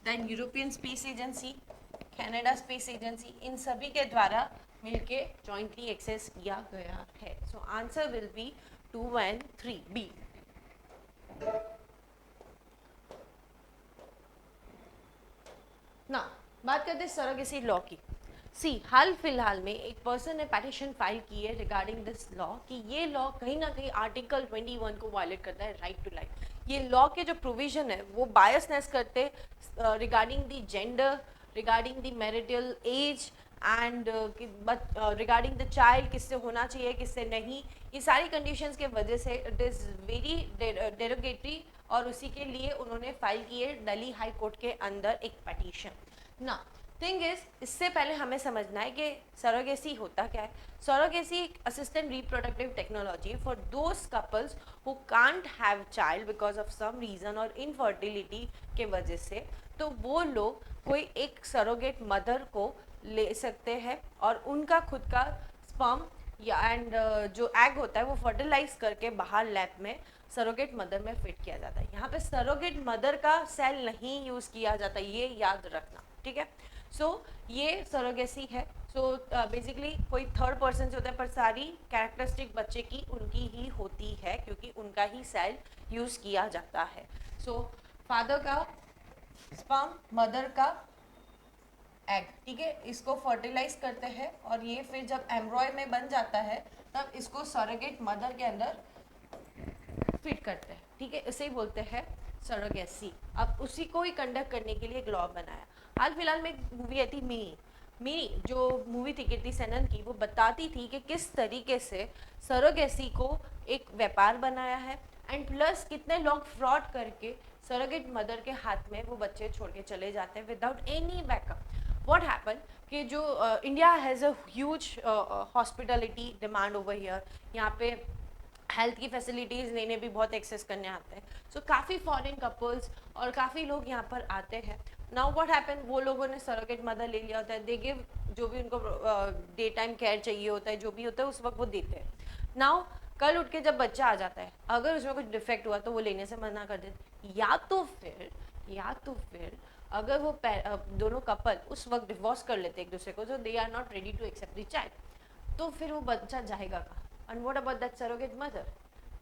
Speaker 1: then European space agency, Canada space agency, इन सभी के द्वारा मिलके जॉइंटली एक्सेस किया गया है। So answer will be 2 and 3 B. ना बात करते हैं सरोगेसी लॉ की। सी हाल फिलहाल में एक पर्सन ने पेटिशन फाइल की है रिगार्डिंग दिस लॉ कि ये लॉ कहीं ना कहीं आर्टिकल 21 को वायलेट करता है, राइट टू लाइफ। ये लॉ के जो प्रोविजन है वो बायसनेस करते regarding the gender, regarding the marital age and regarding the child, किससे होना चाहिए किससे नहीं, ये सारी कंडीशंस के वजह से इट इज़ वेरी डेरोगेटरी, और उसी के लिए उन्होंने फाइल की है दिल्ली हाई कोर्ट के अंदर एक पिटीशन। ना थिंग इज, इससे पहले हमें समझना है कि सरोगेसी होता क्या है। सरोगेसी एक assistant reproductive technology for those couples who can't have child because of some reason और इनफर्टिलिटी के वजह से, तो वो लोग कोई एक सरोगेट मदर को ले सकते हैं और उनका खुद का स्पर्म या एंड जो एग होता है वो फर्टिलाइज करके बाहर लैब में सरोगेट मदर में फिट किया जाता है। यहाँ पे सरोगेट मदर का सेल नहीं यूज़ किया जाता, ये याद रखना, ठीक है। सो ये सरोगेसी है। सो बेसिकली कोई थर्ड पर्सन से होता है, पर सारी कैरेक्टरिस्टिक बच्चे की उनकी ही होती है क्योंकि उनका ही सेल यूज़ किया जाता है। सो फादर का स्पर्म, मदर का एग, ठीक है, इसको फर्टिलाइज करते हैं और ये फिर जब एम्ब्रॉय में बन जाता है तब इसको सरोगेट मदर के अंदर फिट करते हैं, ठीक है, इसे ही बोलते हैं सरोगेसी। अब उसी को ही कंडक्ट करने के लिए एक लॉ बनाया। हाल फिलहाल में एक मूवी आई थी मिनी, मिनी जो मूवी थी कीर्ति सेनन की, वो बताती थी कि किस तरीके से सरोगेसी को एक व्यापार बनाया है एंड प्लस कितने लोग फ्रॉड करके सरोगेट मदर के हाथ में वो बच्चे छोड़ के चले जाते हैं without any backup. What happen कि जो India has a huge hospitality demand over here, यहाँ पे हेल्थ की फैसिलिटीज़ लेने भी बहुत एक्सेस करने आते हैं। सो काफ़ी फॉरेन कपल्स और काफ़ी लोग यहाँ पर आते हैं नाउ व्हाट हैपन, वो लोगों ने सरोगेट मदर ले लिया होता है, दे गिव जो भी उनको डे टाइम केयर चाहिए होता है, जो भी होता है उस वक्त वो देते हैं। नाउ कल उठ के जब बच्चा आ जाता है, अगर उसमें कुछ डिफेक्ट हुआ तो वो लेने से मना कर देते, या तो फिर अगर वो दोनों कपल उस वक्त डिवोर्स कर लेते एक दूसरे को, तो they are not ready to accept the child, तो फिर वो बच्चा जाएगा कहाँ? And what about that surrogate mother?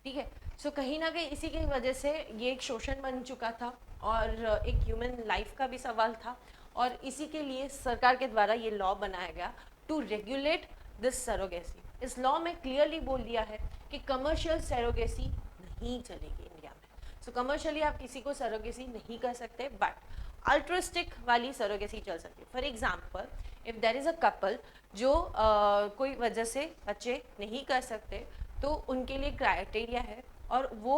Speaker 1: ठीक है, सो कहीं ना कहीं इसी की वजह से ये एक शोषण बन चुका था और एक ह्यूमन लाइफ का भी सवाल था, और इसी के लिए सरकार के द्वारा ये लॉ बनाया गया टू रेगुलेट दिस सरोगेसी। इस लॉ में क्लियरली बोल दिया है कि कमर्शियल सरोगेसी नहीं चलेगी इंडिया में। सो कमर्शियली आप किसी को सरोगेसी नहीं कर सकते, बट अल्ट्रिस्टिक वाली सरोगेसी चल सकती है। For example, if there is a couple जो कोई वजह से बच्चे नहीं कर सकते, तो उनके लिए क्राइटेरिया है, और वो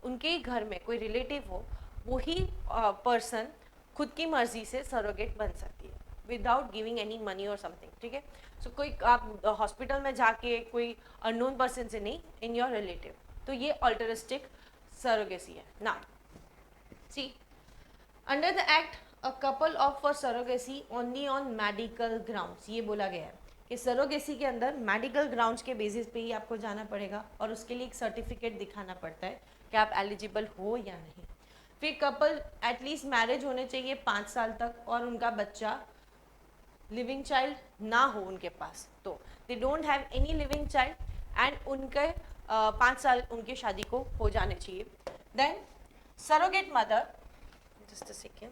Speaker 1: उनके घर में कोई रिलेटिव हो, वही पर्सन खुद की मर्जी से सरोगेट बन सकती है विदाउट गिविंग एनी मनी और समथिंग। ठीक है, सो कोई आप हॉस्पिटल में जाके कोई अननोन पर्सन से नहीं, इन योर रिलेटिव, तो ये अल्टरिस्टिक सरोगेसी है ना। See, under the act a couple of for surrogacy only on medical grounds, ये बोला गया है कि सरोगेसी के अंदर मेडिकल ग्राउंड्स के बेसिस पे ही आपको जाना पड़ेगा, और उसके लिए एक सर्टिफिकेट दिखाना पड़ता है कि आप एलिजिबल हो या नहीं। फिर कपल एटलीस्ट मैरिज होने चाहिए 5 साल तक, और उनका बच्चा लिविंग चाइल्ड ना हो उनके पास, तो they don't have any living child, and उनके 5 साल उनकी शादी को हो जाने चाहिए। Then surrogate mother, just a second,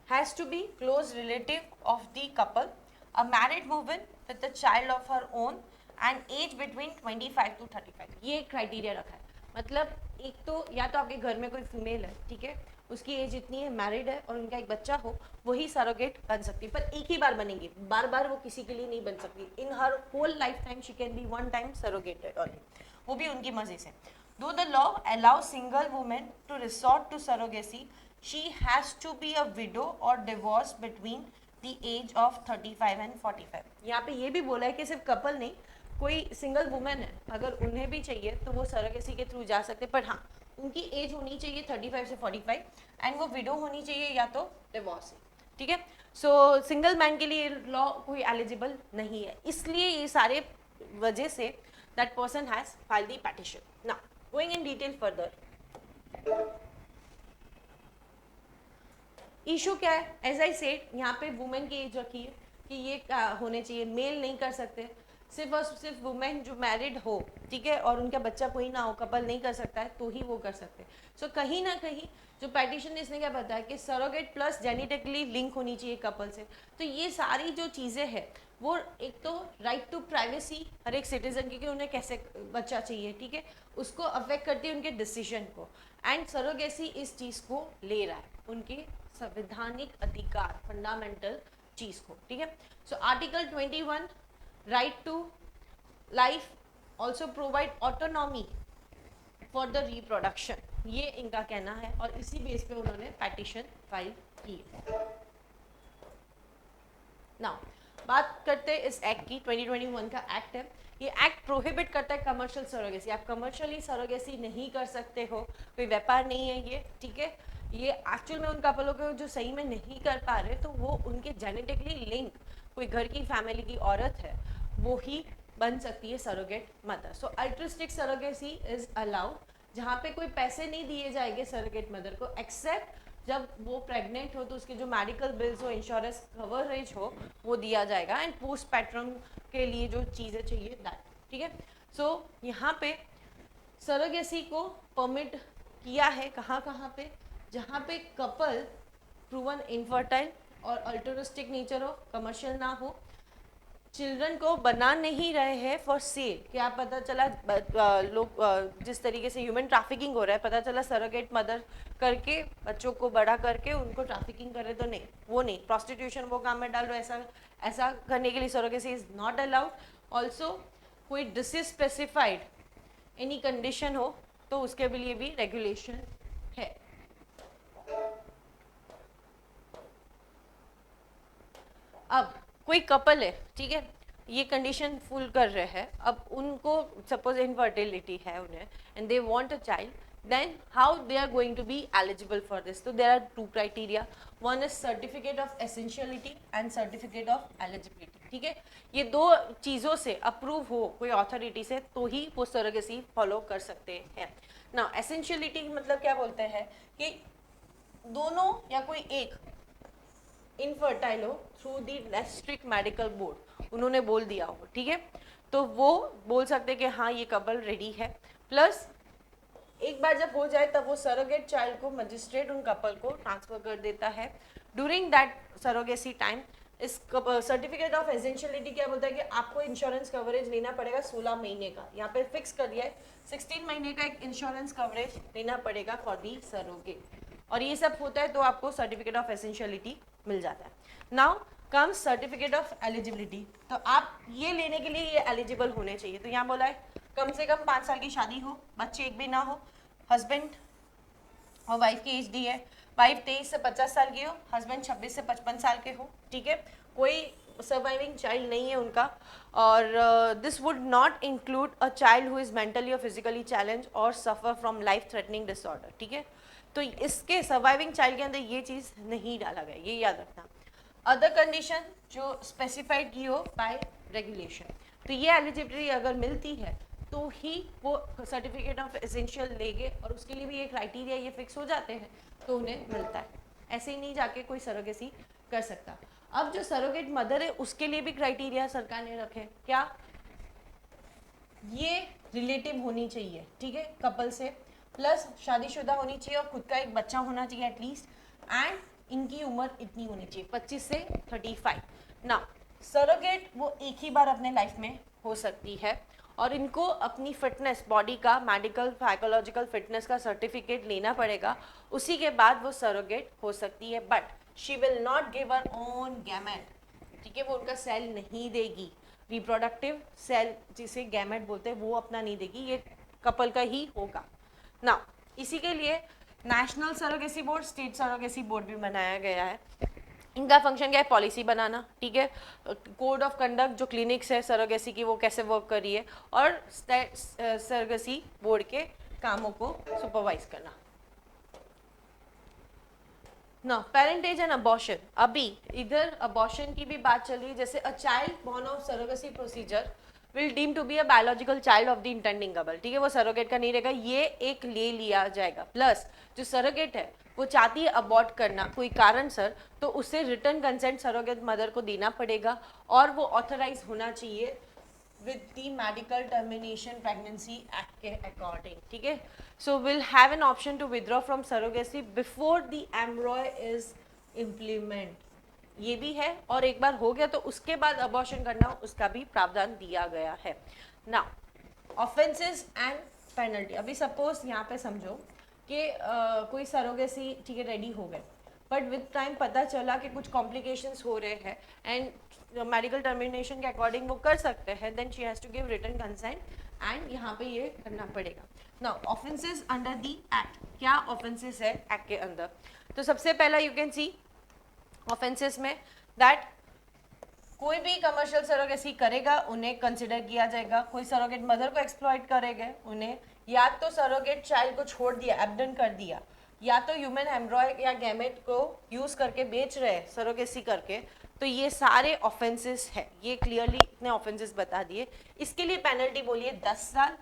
Speaker 1: has to be close relative of the couple, a married woman with a child of her own and age between 25 to 35, ये criteria रखा है। मतलब एक तो या तो आपके घर में कोई फीमेल है, ठीक है, उसकी एज इतनी है, मैरिड है, और उनका एक बच्चा हो, वही सरोगेट बन सकती है, पर एक ही बार बनेंगी, बार बार वो किसी के लिए नहीं बन सकती। In her whole life time she can be one time surrogated only, वो भी उनकी मर्जी से। Though the law allow single women to resort to surrogacy, she has to be a widow or divorced between the age of 35 and 45। यहाँ पे ये भी बोला है कि सिर्फ कपल नहीं, कोई सिंगल वुमेन है, अगर उन्हें भी चाहिए तो वो सरोगेसी के थ्रू जा सकते, पर हाँ उनकी एज होनी चाहिए 35 से 45, एंड वो विडो होनी चाहिए या तो डिवोर्स। ठीक है, सो सिंगल मैन के लिए लॉ कोई एलिजिबल नहीं है, इसलिए ये सारे वजह say that person has filed the petition. Now going in detail further, issue क्या है? एज आई सेड, यहाँ पे वुमेन की एज रखी है कि ये होने चाहिए, मेल नहीं कर सकते, सिर्फ और सिर्फ वुमेन जो मैरिड हो, ठीक है, और उनका बच्चा कोई ना हो, कपल नहीं कर सकता है, तो ही वो कर सकते हैं। सो कहीं ना कहीं जो पेटिशन इसने क्या बताया कि सरोगेट प्लस जेनेटिकली लिंक होनी चाहिए कपल से, तो ये सारी जो चीज़ें हैं वो एक तो राइट टू प्राइवेसी हर एक सिटीजन की, कि उन्हें कैसे बच्चा चाहिए, ठीक है, उसको अफेक्ट करती है उनके डिसीजन को, एंड सरोगेसी इस चीज़ को ले रहा है, उनके संवैधानिक अधिकार, फंडामेंटल चीज को। ठीक है, so article 21 right to life also provide autonomy for the reproduction, ये इनका कहना है, और इसी बेस पे उन्होंने पेटिशन फाइल की। नाउ बात करते हैं इस एक्ट की, 2021 का एक्ट है। ये एक्ट प्रोहिबिट करता है कमर्शियल सरोगेसी, आप कमर्शियली सरोगेसी नहीं कर सकते हो, कोई व्यापार नहीं है ये। ठीक है, ये एक्चुअल में उन कपलों को जो सही में नहीं कर पा रहे, तो वो उनके जेनेटिकली लिंक कोई घर की फैमिली की औरत है, वो ही बन सकती है surrogate mother. So altruistic surrogacy is allowed, जहाँ पे कोई पैसे नहीं दिए जाएंगे सरोगेट मदर को, एक्सेप्ट जब वो प्रेग्नेंट हो तो उसके जो मेडिकल बिल्स हो, इंश्योरेंस कवरेज हो, वो दिया जाएगा, एंड पोस्ट पैटर्न के लिए जो चीज़ें चाहिए दैट। ठीक है, सो यहाँ पे सरोगेसी को परमिट किया है कहाँ कहाँ पे, जहाँ पे कपल प्रूवन इनफर्टाइल और अल्टरिस्टिक नेचर हो, कमर्शियल ना हो, चिल्ड्रन को बना नहीं रहे हैं फॉर सेल। क्या पता चला लोग जिस तरीके से ह्यूमन ट्रैफिकिंग हो रहा है, पता चला सरोगेट मदर करके बच्चों को बड़ा करके उनको ट्रैफिकिंग करे, तो नहीं, वो नहीं, प्रोस्टिट्यूशन वो काम में डाल रहे, ऐसा करने के लिए surrogacy is not allowed. Also कोई डिसीज स्पेसिफाइड एनी कंडीशन हो तो उसके लिए भी रेगुलेशन है। अब कोई कपल है, ठीक है, ये कंडीशन फुल कर रहे हैं, अब उनको सपोज इनफर्टिलिटी है उन्हें, and they want a child, then how they are going to be eligible for this. So there are two criteria, one is certificate of essentiality and certificate of eligibility. ठीक है, ये दो चीज़ों से approve हो कोई अथॉरिटी से तो ही वो सरोगेसी फॉलो कर सकते हैं ना. एसेंशियलिटी मतलब क्या बोलते हैं कि दोनों या कोई एक इनफर्टाइल हो through the district medical board उन्होंने बोल दिया हो. ठीक है, तो वो बोल सकते हैं कि हाँ ये कपल रेडी है. प्लस एक बार जब हो जाए तब वो सरोगेट चाइल्ड को मजिस्ट्रेट उन कपल को ट्रांसफर कर देता है. ड्यूरिंग दैट सरोगेसी टाइम इस सर्टिफिकेट ऑफ एसेंशियलिटी क्या बोलता है कि आपको इंश्योरेंस कवरेज लेना पड़ेगा 16 महीने का. यहाँ पे फिक्स कर दिया है 16 महीने का एक इंश्योरेंस कवरेज लेना पड़ेगा फॉर दी सरोगेट. और ये सब होता है तो आपको सर्टिफिकेट ऑफ एसेंशियलिटी मिल जाता है. Now comes certificate of eligibility. तो आप ये लेने के लिए ये एलिजिबल होने चाहिए. तो यहाँ बोला है कम से कम 5 साल की शादी हो, बच्चे एक भी ना हो, हस्बैंड और वाइफ की एज डी है, वाइफ 23 से 50 साल की हो, हस्बैंड 26 से 55 साल के हो. ठीक है, कोई सर्वाइविंग चाइल्ड नहीं है उनका. और this would not include a child who is mentally और फिजिकली चैलेंज और suffer from life threatening disorder. ठीक है, तो इसके सर्वाइविंग चाइल्ड के अंदर ये चीज़ नहीं डाला गया, ये याद रखना. अदर कंडीशन जो स्पेसिफाइड की हो बाय रेगुलेशन, तो ये एलिजिबिलिटी अगर मिलती है तो ही वो सर्टिफिकेट ऑफ एसेंशियल लेंगे और उसके लिए भी ये क्राइटेरिया ये फिक्स हो जाते हैं तो उन्हें मिलता है. ऐसे ही नहीं जाके कोई सरोगेसी कर सकता. अब जो सरोगेट मदर है उसके लिए भी क्राइटेरिया सरकार ने रखे. क्या? ये रिलेटिव होनी चाहिए. ठीक है, कपल से, प्लस शादीशुदा होनी चाहिए और खुद का एक बच्चा होना चाहिए एटलीस्ट. एंड इनकी उम्र इतनी होनी चाहिए 25 से 35. ना सरोगेट वो एक ही बार अपने लाइफ में हो सकती है और इनको अपनी फिटनेस बॉडी का मेडिकल साइकोलॉजिकल फिटनेस का सर्टिफिकेट लेना पड़ेगा. उसी के बाद वो सरोगेट हो सकती है. But she will not give her own gamete. ठीक है, वो उनका सेल नहीं देगी, रिप्रोडक्टिव सेल जिसे गैमेट बोलते हैं वो अपना नहीं देगी, ये कपल का ही होगा ना. इसी के लिए national surrogacy board, state surrogacy board भी बनाया गया है. इनका फंक्शन क्या है? पॉलिसी बनाना. ठीक है, कोड ऑफ कंडक्ट जो क्लिनिक्स है सरोगेसी की वो कैसे वर्क कर रही है और सरोगेसी बोर्ड के कामों को सुपरवाइज करना. ना पेरेंटेज एंड अबॉर्शन. अभी इधर अबॉर्शन की भी बात चल रही है. जैसे a child born of surrogacy procedure will deem to be a biological child of the intending couple. ठीक है, वो सरोगेट का नहीं रहेगा, ये एक ले लिया जाएगा. प्लस जो सरोगेट है वो चाहती है अबॉर्ट करना कोई कारण सर, तो उसे रिटर्न कंसेंट सरोगेट मदर को देना पड़ेगा और वो ऑथराइज होना चाहिए with the medical termination pregnancy act के according. ठीक है, so we'll have an option to withdraw from surrogacy before the embryo is implement. ये भी है और एक बार हो गया तो उसके बाद अबॉर्शन करना उसका भी प्रावधान दिया गया है. Now offenses and penalty. अभी सपोज यहाँ पे समझो कि कोई सरोगेसी ठीक है रेडी हो गए बट विद टाइम पता चला कि कुछ कॉम्प्लिकेशंस हो रहे हैं एंड मेडिकल टर्मिनेशन के अकॉर्डिंग वो कर सकते हैं, then she has to give written consent and यहाँ पे ये करना पड़ेगा. Now offences under the act. क्या ऑफेंसेस है एक्ट के अंदर? तो सबसे पहला यू कैन सी ऑफेंसेस में दैट कोई भी कमर्शियल सरोगेसी करेगा उन्हें कंसिडर किया जाएगा. कोई सरोगेट मदर को एक्सप्लॉइट करेगा उन्हें, या तो सरोगेट चाइल्ड को छोड़ दिया, एब्डन कर दिया, या तो ह्यूमन एम्ब्रॉय या गैमेट को यूज करके बेच रहे हैं सरोगेसी करके, तो ये सारे ऑफेंसेस है. ये क्लियरली इतने ऑफेंसेस बता दिए. इसके लिए पेनल्टी बोलिए 10 साल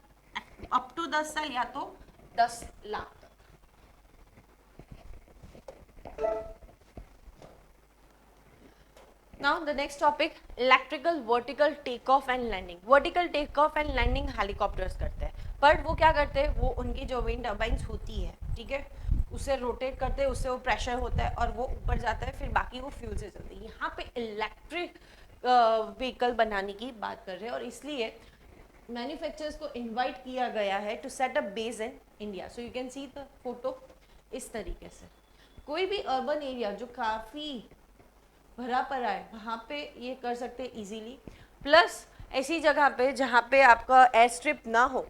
Speaker 1: अप टू 10 साल या तो 10 lakh. Now the next topic, electrical vertical take off and landing. Vertical take off and landing helicopters करते हैं, पर वो क्या करते हैं, वो उनकी जो विंड टर्बाइंस होती है ठीक है उसे रोटेट करते हैं, उससे वो प्रेशर होता है और वो ऊपर जाता है, फिर बाकी वो फ्यूल से चलती है. यहाँ पे इलेक्ट्रिक व्हीकल बनाने की बात कर रहे हैं और इसलिए मैन्युफैक्चरर्स को इनवाइट किया गया है to set up base in India. So you can see the photo इस तरीके से. कोई भी अर्बन एरिया जो काफ़ी भरा पड़ा है वहाँ पे ये कर सकते हैं इजीली. प्लस ऐसी जगह पे जहाँ पे आपका एयर स्ट्रिप ना हो,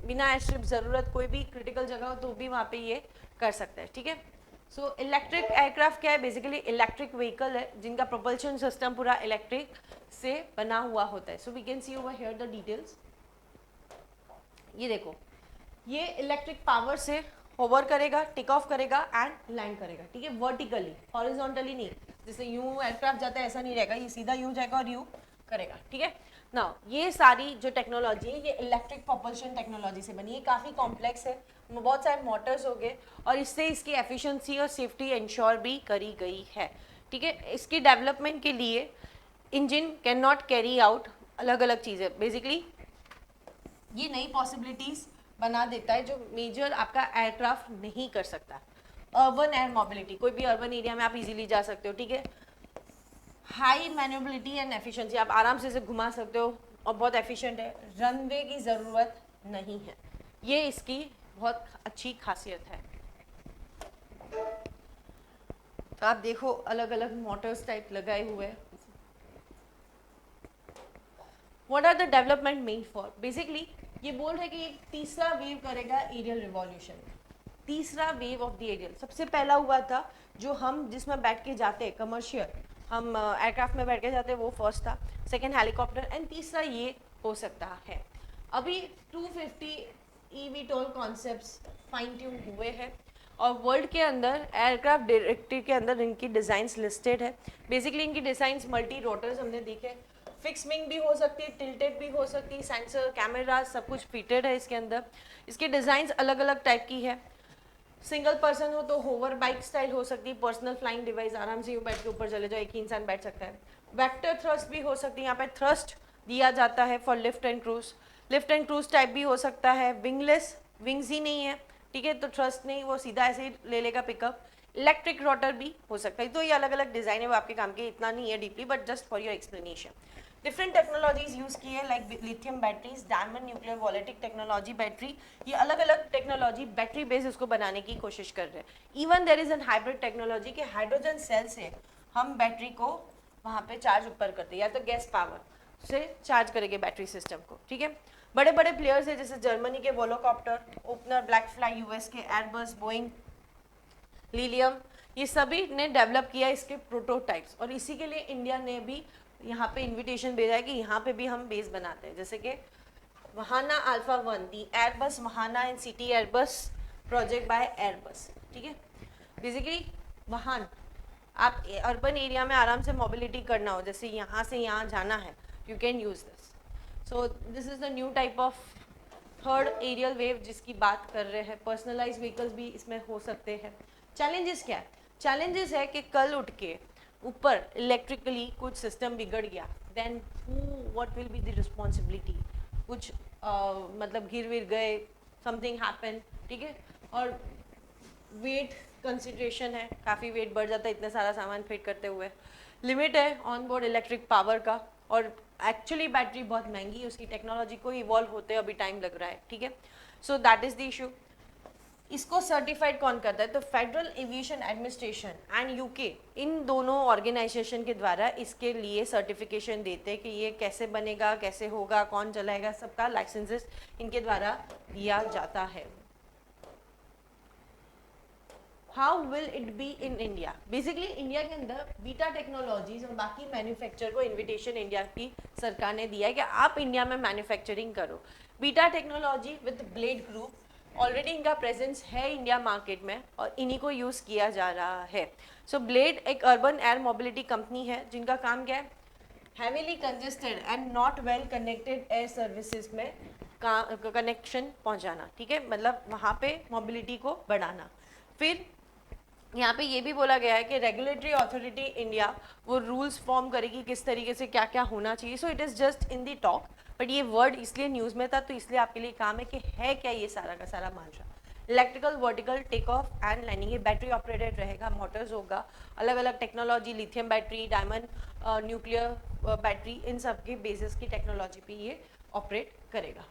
Speaker 1: बिना एयर स्ट्रिप ज़रूरत कोई भी क्रिटिकल जगह हो तो भी वहाँ पे ये कर सकते हैं. ठीक है, सो इलेक्ट्रिक एयरक्राफ्ट क्या है? बेसिकली इलेक्ट्रिक व्हीकल है जिनका प्रोपल्शन सिस्टम पूरा इलेक्ट्रिक से बना हुआ होता है. So we can see over here the details. ये देखो ये इलेक्ट्रिक पावर से होवर करेगा, टेक ऑफ करेगा एंड लैंड करेगा, ठीक है, वर्टिकली, हॉरिजॉन्टली नहीं, जैसे यूं एयरक्राफ्ट जाता है ऐसा नहीं रहेगा, ये सीधा यूं जाएगा और यूं करेगा, ठीक है ना। ये सारी जो टेक्नोलॉजी है ये इलेक्ट्रिक प्रोपल्शन टेक्नोलॉजी से बनी है, काफ़ी कॉम्प्लेक्स है, बहुत सारे मोटर्स हो गए और इससे इसकी एफिशिएंसी और सेफ्टी इंश्योर भी करी गई है, ठीक है। इसकी डेवलपमेंट के लिए engine can not carry out अलग अलग चीज़ें, बेसिकली ये नई पॉसिबिलिटीज़ बना देता है जो मेजर आपका एयरक्राफ्ट नहीं कर सकता। अर्बन एयर मोबिलिटी, कोई भी अर्बन एरिया में आप इजीली जा सकते हो, ठीक है। हाई मैन्युबिलिटी एंड एफिशिएंसी, आप आराम से इसे घुमा सकते हो और बहुत एफिशिएंट है, रनवे की ज़रूरत नहीं है, ये इसकी बहुत अच्छी खासियत है। तो आप देखो अलग अलग मोटर्स टाइप लगाए हुए हैं। What are the development main for, basically ये बोल रहे कि एक तीसरा वेव करेगा एरियल रिवॉल्यूशन, तीसरा वेव ऑफ द एरियल। सबसे पहला हुआ था जो हम जिसमें बैठ के जाते कमर्शियल, हम एयरक्राफ्ट में बैठ के जाते, वो फर्स्ट था, सेकंड हेलीकॉप्टर एंड तीसरा ये हो सकता है। अभी 250 eVTOL कॉन्सेप्ट्स फाइन ट्यून हुए हैं और वर्ल्ड के अंदर एयरक्राफ्ट डायरेक्टिव के अंदर इनकी डिज़ाइंस लिस्टेड है। बेसिकली इनकी डिज़ाइंस मल्टी रोटर्स हमने देखे, फिक्स विंग भी हो सकती है, टिल्टेड भी हो सकती है, सेंसर कैमरा सब कुछ फिटेड है इसके अंदर। इसके डिज़ाइंस अलग अलग टाइप की है, सिंगल पर्सन हो तो होवर बाइक स्टाइल हो सकती है, पर्सनल फ्लाइंग डिवाइस, आराम से यूँ बैठ के ऊपर चले जाओ, एक ही इंसान बैठ सकता है। वेक्टर थ्रस्ट भी हो सकती है, यहाँ पे थ्रस्ट दिया जाता है for lift and cruise, lift and cruise type भी हो सकता है। विंगलेस, विंग्स ही नहीं है, ठीक है, तो थ्रस्ट नहीं, वो सीधा ऐसे ही ले लेगा पिकअप। इलेक्ट्रिक रोटर भी हो सकता है। तो ये अलग अलग डिज़ाइन है, वो आपके काम के इतना नहीं है deeply, but just for your explanation. Different technologies use की है, like lithium batteries, diamond nuclear voltaic technology battery, ये अलग अलग टेक्नोलॉजी बैटरी बेस उसको बनाने की कोशिश कर रहे हैं। Even there is an hybrid technology के हाइड्रोजन सेल से हम बैटरी को वहाँ पे चार्ज ऊपर करते हैं, या तो गैस पावर से चार्ज करेंगे बैटरी सिस्टम को, ठीक है। बड़े बड़े प्लेयर्स हैं जैसे जर्मनी के वोलोकॉप्टर, ओपनर, ब्लैक फ्लाई, यूएस के एयरबस, बोइंग, लिलियम, ये सभी ने डेवलप किया इसके प्रोटोटाइप्स, और इसी के लिए इंडिया ने भी यहाँ पे इनविटेशन भेजा है कि यहाँ पे भी हम बेस बनाते हैं, जैसे कि Vahana alpha 1, the Airbus Vahana and city Airbus project by Airbus, ठीक है। बेसिकली वाहन, आप अर्बन एरिया में आराम से मोबिलिटी करना हो, जैसे यहाँ से यहाँ जाना है, you can use this. So this is the new type of third aerial wave जिसकी बात कर रहे हैं। पर्सनलाइज व्हीकल्स भी इसमें हो सकते हैं। चैलेंजेस क्या है? चैलेंजेस है कि कल उठ के ऊपर इलेक्ट्रिकली कुछ सिस्टम बिगड़ गया, then what will be the responsibility, कुछ मतलब गिर विर गए, समथिंग हैपन, ठीक है। और वेट कंसिडरेशन है, काफ़ी वेट बढ़ जाता है इतना सारा सामान फिट करते हुए। लिमिट है ऑन बोर्ड इलेक्ट्रिक पावर का, और एक्चुअली बैटरी बहुत महंगी है, उसकी टेक्नोलॉजी को इवॉल्व होते अभी टाइम लग रहा है, ठीक है। So that is the issue. इसको सर्टिफाइड कौन करता है? तो federal aviation administration and UK, इन दोनों ऑर्गेनाइजेशन के द्वारा इसके लिए सर्टिफिकेशन देते हैं कि ये कैसे बनेगा, कैसे होगा, कौन चलाएगा, सबका लाइसेंसेस इनके द्वारा दिया जाता है। How will it be in India? Basically India के अंदर बीटा टेक्नोलॉजीज और बाकी मैन्युफैक्चर को इन्विटेशन इंडिया की सरकार ने दिया है कि आप इंडिया में मैन्युफैक्चरिंग करो। Beta technology with blade group, already इनका प्रेजेंस है इंडिया मार्केट में और इन्हीं को यूज़ किया जा रहा है। सो ब्लेड एक अर्बन एयर मोबिलिटी कंपनी है जिनका काम क्या है? Heavily congested and not well connected air services में कनेक्शन पहुंचाना, ठीक है, मतलब वहाँ पे मोबिलिटी को बढ़ाना। फिर यहाँ पे ये भी बोला गया है कि रेगुलेटरी अथॉरिटी इंडिया वो रूल्स फॉर्म करेगी किस तरीके से क्या क्या होना चाहिए। So it is just in the talk, but ये वर्ड इसलिए न्यूज़ में था तो इसलिए आपके लिए काम है कि है क्या ये सारा का सारा माजरा। Electrical vertical take off and landing, ये बैटरी ऑपरेटेड रहेगा, मोटर्स होगा, अलग अलग technology, lithium battery, diamond nuclear battery, इन सब के बेसिस की टेक्नोलॉजी पे ये ऑपरेट करेगा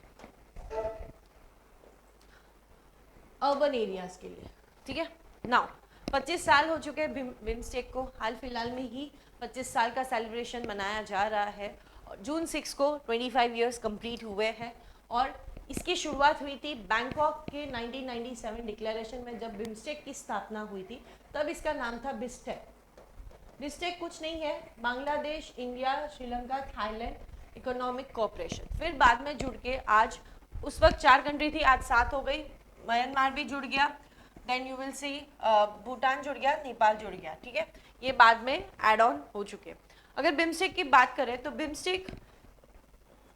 Speaker 1: अर्बन एरियाज के लिए, ठीक है। नाउ 25 साल हो चुके हैं बिम्स्टेक को, हाल फिलहाल में ही 25 साल का सेलिब्रेशन मनाया जा रहा है। जून 6 को 25 ईयर्स कंप्लीट हुए हैं और इसकी शुरुआत हुई थी बैंकॉक के 1997 डिक्लेरेशन में, जब बिम्स्टेक की स्थापना हुई थी तब इसका नाम था बिस्टेक। बिस्टेक कुछ नहीं है, Bangladesh, India, Sri Lanka, Thailand economic cooperation, फिर बाद में जुड़ के आज उस वक्त 4 कंट्री थी, आज 7 हो गई, म्यांमार भी जुड़ गया, then you will see Bhutan जुड़ गया, नेपाल जुड़ गया, ठीक है, ये बाद में एड ऑन हो चुके। अगर बिम्स्टेक की बात करें तो बिम्स्टेक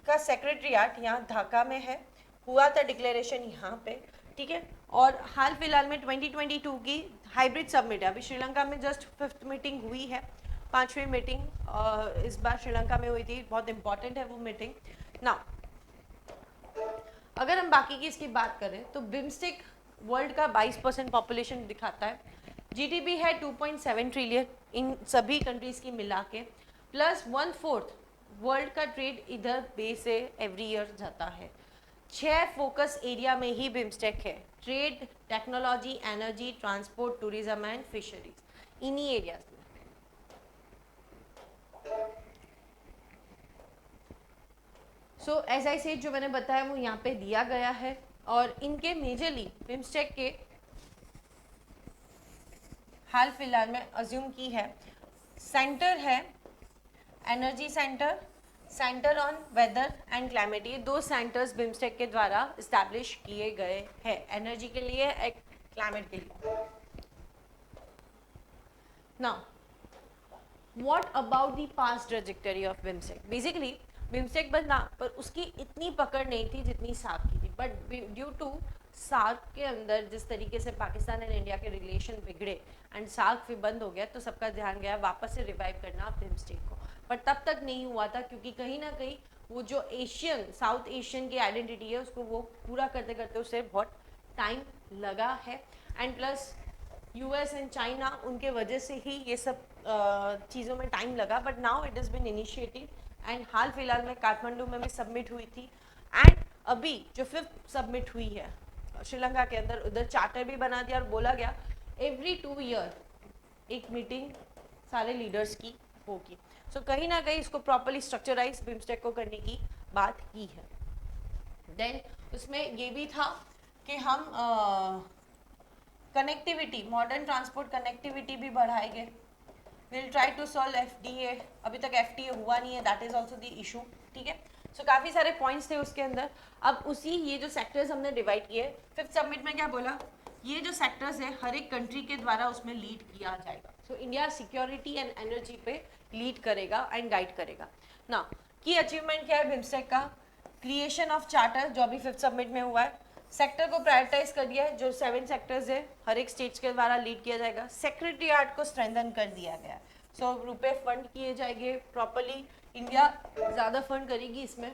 Speaker 1: का सेक्रेटरीट यहाँ ढाका में है, हुआ था डिक्लेरेशन यहाँ पे, ठीक है, और हाल फिलहाल में 2022 की हाइब्रिड समिट है, अभी श्रीलंका में जस्ट 5th मीटिंग हुई है, 5वीं मीटिंग इस बार श्रीलंका में हुई थी, बहुत इंपॉर्टेंट है वो मीटिंग ना। अगर हम बाकी की इसकी बात करें तो बिम्स्टेक वर्ल्ड का 22% पॉपुलेशन दिखाता है, जीडीपी है 2.7 ट्रिलियन इन सभी कंट्रीज की मिला के, प्लस 1/4 वर्ल्ड का ट्रेड इधर बेस से एवरी ईयर जाता है। 6 फोकस एरिया में ही बिम्स्टेक है, trade, technology, energy, transport, tourism and fisheries, इन्हीं एरियाज में। सो एज आई सेड, जो मैंने बताया वो यहाँ पे दिया गया है, और इनके मेजरली बिम्स्टेक के हाल फिलहाल में अज्यूम की है, सेंटर है energy centre, centre on whether and climate, ये 2 सेंटर्स बिम्स्टेक के द्वारा इस्टेब्लिश किए गए हैं, एनर्जी के लिए, एक क्लाइमेट के लिए। Now what about the past trajectory of BIMSTEC? Basically BIMSTEC बना पर उसकी इतनी पकड़ नहीं थी जितनी सार्क की थी, बट ड्यू टू सार्क के अंदर जिस तरीके से पाकिस्तान एंड इंडिया के रिलेशन बिगड़े एंड सार्क फिर बंद हो गया, तो सबका ध्यान गया वापस से रिवाइव करना बिम्स्टेक को, पर तब तक नहीं हुआ था क्योंकि कहीं ना कहीं वो जो एशियन, साउथ एशियन की आइडेंटिटी है उसको वो पूरा करते करते उसे बहुत टाइम लगा है, and plus US and China उनके वजह से ही ये सब चीज़ों में टाइम लगा, but now it is been initiated and हाल फिलहाल में काठमांडू में भी सबमिट हुई थी, एंड अभी जो 5th सबमिट हुई है श्रीलंका के अंदर, उधर चार्टर भी बना दिया और बोला गया एवरी 2 ईयर एक मीटिंग सारे लीडर्स की होगी। सो कहीं ना कहीं इसको प्रॉपरली स्ट्रक्चराइज बिम्स्टेक को करने की बात की है। देन उसमें ये भी था कि हम कनेक्टिविटी, मॉडर्न ट्रांसपोर्ट कनेक्टिविटी भी बढ़ाएंगे, will try to solve FDA, अभी तक एफडीए हुआ नहीं है, that is also the issue, ठीक है। सो काफ़ी सारे पॉइंट्स थे उसके अंदर। अब उसी ये जो सेक्टर्स हमने डिवाइड किए, 5th सबमिट में क्या बोला, ये जो सेक्टर्स है हर एक कंट्री के द्वारा उसमें लीड किया जाएगा। So India security and energy पे लीड करेगा एंड गाइड करेगा ना। की अचीवमेंट क्या है बिम्स्टेक का, क्रिएशन ऑफ चार्टर जो अभी 5th सबमिट में हुआ है, सेक्टर को प्रायोरिटाइज कर दिया है, जो 7 सेक्टर्स है हर एक स्टेट्स के द्वारा लीड किया जाएगा, सेक्रेटरीट को स्ट्रेंथन कर दिया गया है। सो रुपए फंड किए जाएंगे प्रॉपरली, इंडिया ज़्यादा फंड करेगी इसमें।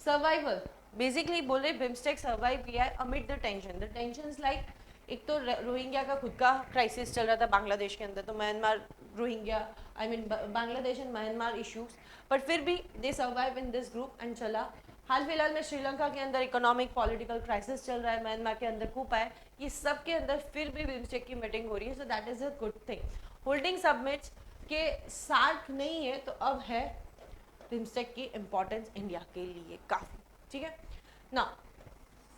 Speaker 1: सर्वाइवल, बेसिकली बोल रहे बिम्स्टेक सर्वाइव किया है अमिड द टेंशन लाइक, एक तो रोहिंग्या का खुद का क्राइसिस चल रहा था बांग्लादेश के अंदर, तो Myanmar Rohingya I mean Bangladesh and Myanmar issues, but फिर भी दे survive in this group and चला। हाल फिलहाल में श्रीलंका के अंदर इकोनॉमिक पॉलिटिकल क्राइसिस चल रहा है, म्यांमार के अंदर कूप है, ये सब के अंदर फिर भी बिम्स्टेक की मीटिंग हो रही है, so that is a good thing. Holding submits के साथ नहीं है तो अब है बिम्स्टेक की इम्पोर्टेंस इंडिया के लिए काफ़ी, ठीक है ना।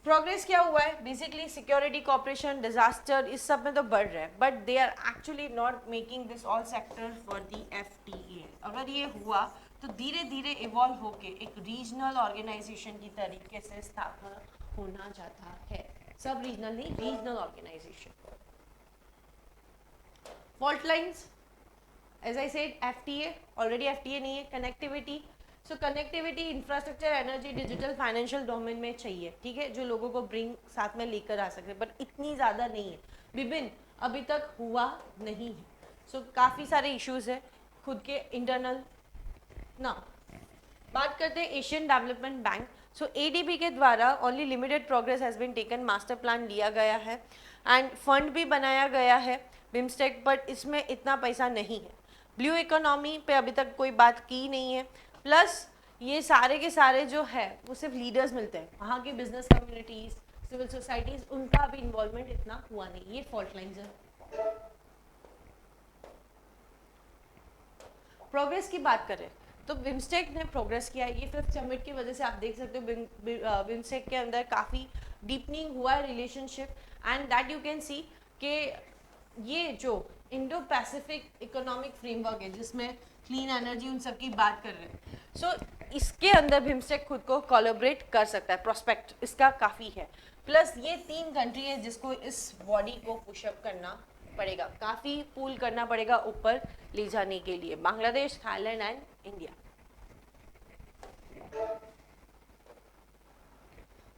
Speaker 1: प्रोग्रेस क्या हुआ है, बेसिकली सिक्योरिटी कॉपरेशन, डिजास्टर, इस सब में तो बढ़ रहा है, but they are actually not making this all sector for the FTA. अगर ये हुआ तो धीरे धीरे इवॉल्व होके एक रीजनल ऑर्गेनाइजेशन की तरीके से स्थापना होना जाता है, सब रीजनल नहीं, regional organisation. Fault lines, as I said FTA, already FTA नहीं है, connectivity, so connectivity, infrastructure, energy, digital, financial domain में चाहिए, ठीक है, जो लोगों को ब्रिंग साथ में लेकर आ सकते, बट इतनी ज़्यादा नहीं है, विभिन्न अभी तक हुआ नहीं है। सो काफ़ी सारे इश्यूज है खुद के इंटरनल ना। बात करते हैं Asian development bank. So ADB के द्वारा only limited progress has been taken, master plan लिया गया है एंड फंड भी बनाया गया है बिम्स्टेक, बट इसमें इतना पैसा नहीं है। ब्लू इकोनॉमी पे अभी तक कोई बात की नहीं है, प्लस ये सारे के सारे जो है वो सिर्फ लीडर्स मिलते हैं, वहाँ की बिजनेस कम्युनिटीज़, सिविल सोसाइटीज़, उनका भी इन्वॉल्वमेंट इतना हुआ नहीं, ये फॉल्ट लाइन्स है। प्रोग्रेस की बात करें तो बिम्स्टेक ने प्रोग्रेस किया है, ये 5th समिट की वजह से आप देख सकते हो बिम्स्टेक के अंदर काफ़ी डीपनिंग हुआ है relationship, and that you can सी कि ये जो इंडो पैसिफिक इकोनॉमिक फ्रेमवर्क है जिसमें क्लीन एनर्जी उन सब की बात कर रहे हैं, सो इसके अंदर बिम्स्टेक खुद को कोलैबोरेट कर सकता है, प्रोस्पेक्ट इसका काफ़ी है। प्लस ये 3 कंट्री है जिसको इस बॉडी को पुशअप करना पड़ेगा, काफ़ी पुल करना पड़ेगा ऊपर ले जाने के लिए, Bangladesh, Thailand and India.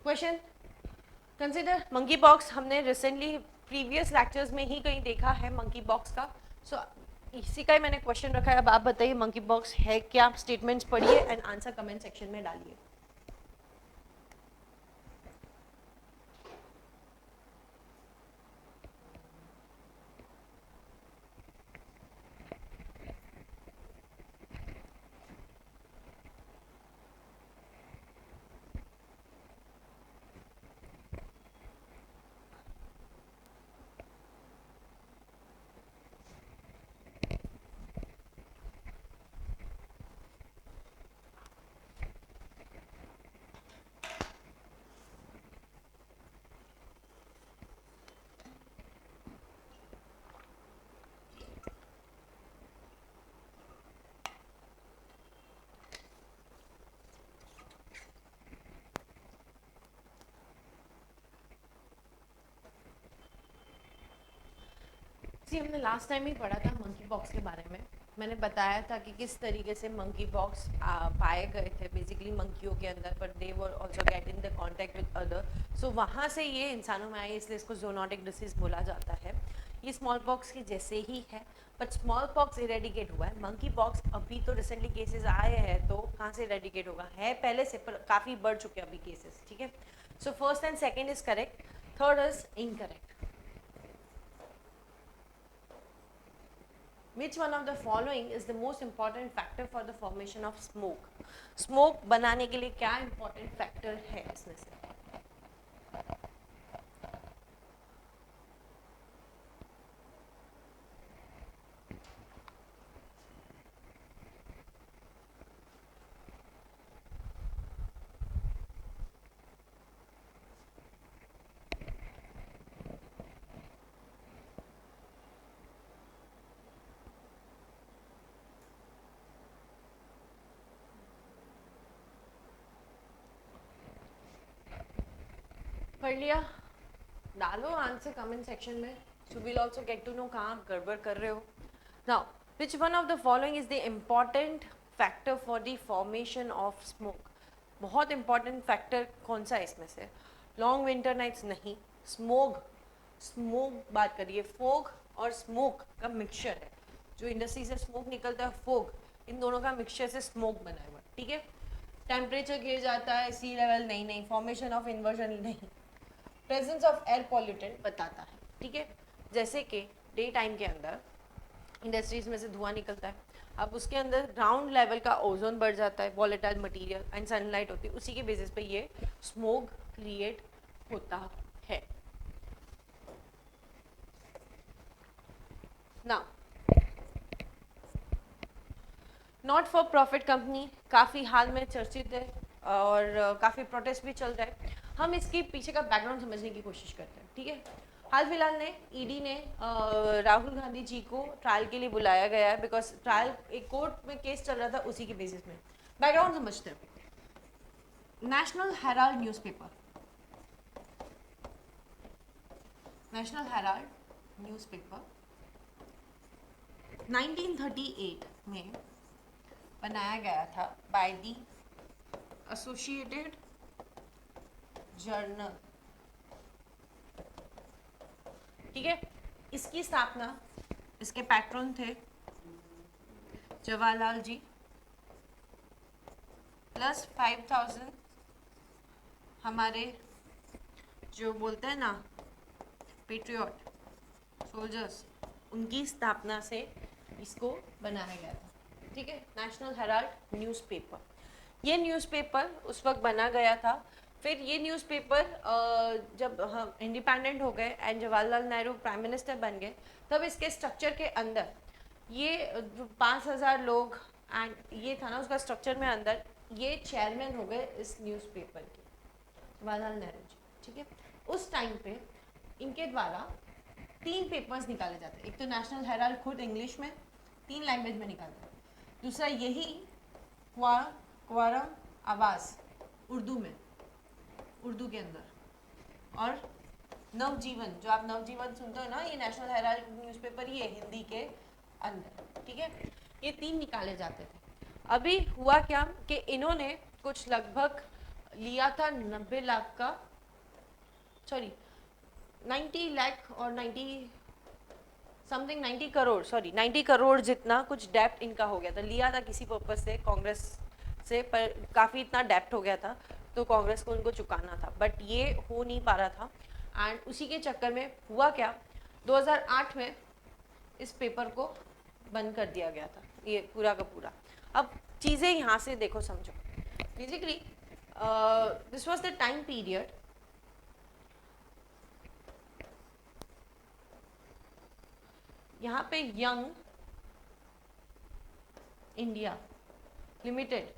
Speaker 1: Question, consider monkey box. हमने रिसेंटली प्रीवियस लेक्चर्स में ही कहीं देखा है मंकी बॉक्स का, सो इसी का ही मैंने क्वेश्चन रखा है। अब आप बताइए मंकी बॉक्स है क्या, स्टेटमेंट्स पढ़िए एंड आंसर कमेंट सेक्शन में डालिए। हमने लास्ट टाइम ही पढ़ा था मंकी बॉक्स के बारे में। मैंने बताया था कि किस तरीके से मंकी बॉक्स पाए गए थे बेसिकली मंकियों के अंदर, पर they were also get in the contact with other, so वहाँ से ये इंसानों में आई, इसलिए इसको ज़ूनोटिक डिसीज बोला जाता है। ये स्मॉल पॉक्स के जैसे ही है, बट स्मॉल पॉक्स इरेडिकेट हुआ है। मंकी पॉक्स अभी तो रिसेंटली केसेस आए हैं, तो कहाँ से इरेडिकेट होगा, है पहले से पर काफ़ी बढ़ चुके हैं अभी केसेस, ठीक है। So first and second is correct, third is incorrect. Which one of the following is the most important factor for the formation of smoke? Smoke बनाने के लिए क्या important factor है इसमें से? पढ़ लिया? डालो आंसर कमेंट सेक्शन में, so we'll also get to know कहाँ आप गड़बड़ कर रहे हो। Now, which one of the following is the important factor for the formation of smoke? बहुत important factor कौन सा है इसमें से? लॉन्ग विंटर नाइट्स नहीं, स्मोक, स्मोक बात करिए, फोग और स्मोक का मिक्सचर है, जो इंडस्ट्री से स्मोक निकलता है, फोग, इन दोनों का मिक्सचर से स्मोक बना हुआ, ठीक है। टेम्परेचर गिर जाता है, सी लेवल नहीं, फॉर्मेशन ऑफ इन्वर्जन नहीं, प्रेजेंस ऑफ एयर पॉल्यूटेंट बताता है, ठीक है। जैसे कि डे टाइम के अंदर इंडस्ट्रीज में से धुआं निकलता है, अब उसके अंदर ग्राउंड लेवल का ओजोन बढ़ जाता है, वॉलेटाइल मटेरियल एंड सनलाइट होती है, उसी के बेसिस पे ये स्मोक क्रिएट होता है। ना नॉट फॉर प्रॉफिट कंपनी काफ़ी हाल में चर्चित है और काफ़ी प्रोटेस्ट भी चल रहा है। हम इसके पीछे का बैकग्राउंड समझने की कोशिश करते हैं, ठीक है। हाल फिलहाल ने ईडी ने राहुल गांधी जी को ट्रायल के लिए बुलाया गया है, बिकॉज ट्रायल एक कोर्ट में केस चल रहा था, उसी के बेसिस में। बैकग्राउंड समझते हैं। National Herald newspaper, national Herald newspaper 1938 में बनाया गया था बाय दी एसोसिएटेड जर्नल, ठीक है। इसकी स्थापना, इसके पैट्रन थे जवाहरलाल जी, प्लस 5000 हमारे जो बोलते हैं ना पेट्रियट सोल्जर्स, उनकी स्थापना से इसको बनाया गया था, ठीक है। नेशनल हेराल्ड न्यूज़पेपर, ये न्यूज़पेपर उस वक्त बना गया था। फिर ये न्यूज़पेपर जब हम इंडिपेंडेंट हो गए and Jawaharlal Nehru prime minister बन गए, तब इसके स्ट्रक्चर के अंदर ये 5000 लोग एंड ये था ना उसका स्ट्रक्चर में अंदर, ये चेयरमैन हो गए इस न्यूज़पेपर के, जवाहरलाल नेहरू जी, ठीक है। उस टाइम पे इनके द्वारा 3 पेपर्स निकाले जाते हैं। एक तो नेशनल हेराल्ड खुद इंग्लिश में 3 लैंग्वेज में निकालता है, दूसरा यही हुआ क्वारम आवाज़ उर्दू में, उर्दू के अंदर, और नवजीवन, जो आप नवजीवन सुनते हो ना, ये नेशनल हेराल्ड न्यूज़पेपर ही है हिंदी के अंदर, ठीक है। ये 3 निकाले जाते थे। अभी हुआ क्या कि इन्होंने कुछ लगभग लिया था 90 लाख का, सॉरी 90 लाख और 90 समथिंग 90 करोड़, सॉरी 90 करोड़ जितना कुछ डेप्ट इनका हो गया था। लिया था किसी पर्पज से कांग्रेस से, पर काफ़ी इतना डेप्ट हो गया था तो कांग्रेस को उनको चुकाना था, बट ये हो नहीं पा रहा था। एंड उसी के चक्कर में हुआ क्या, 2008 में इस पेपर को बंद कर दिया गया था, ये पूरा का पूरा। अब चीज़ें यहाँ से देखो, समझो। Basically this was the time period यहाँ पे यंग इंडिया लिमिटेड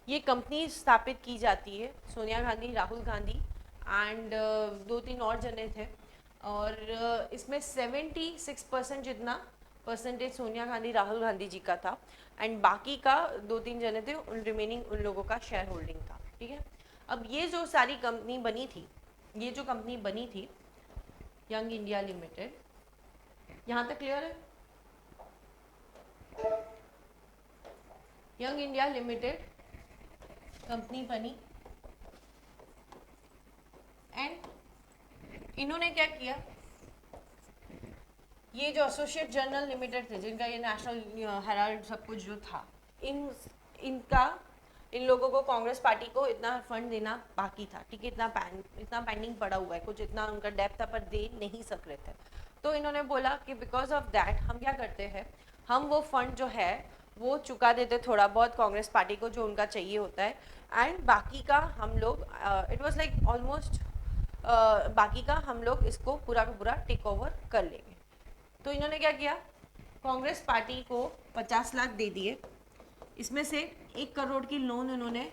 Speaker 1: ये कंपनी स्थापित की जाती है। सोनिया गांधी, राहुल गांधी एंड 2-3 और जने थे, और इसमें 76% जितना परसेंटेज सोनिया गांधी, राहुल गांधी जी का था, एंड बाकी का 2-3 जने थे, उन रिमेनिंग उन लोगों का शेयर होल्डिंग था, ठीक है। अब ये जो सारी कंपनी बनी थी, ये जो कंपनी बनी थी यंग इंडिया लिमिटेड, यहाँ तक क्लियर है? यंग इंडिया लिमिटेड कंपनी बनी एंड इन्होंने क्या किया, ये जो एसोसिएट जर्नल लिमिटेड थे, जिनका ये नेशनल हेराल्ड सब कुछ जो था, इन लोगों को, कांग्रेस पार्टी को इतना फंड देना बाकी था, ठीक है। इतना पेंडिंग पड़ा हुआ है, कुछ इतना उनका डेप्थ था, पर दे नहीं सक रहे थे। तो इन्होंने बोला कि बिकॉज ऑफ दैट हम क्या करते हैं, हम वो फंड जो है वो चुका देते थोड़ा बहुत कांग्रेस पार्टी को, जो उनका चाहिए होता है, एंड बाकी का हम लोग, इट वाज लाइक ऑलमोस्ट बाकी का हम लोग इसको पूरा का पूरा टेक ओवर कर लेंगे। तो इन्होंने क्या किया, कांग्रेस पार्टी को 50 लाख दे दिए, इसमें से 1 करोड़ की लोन उन्होंने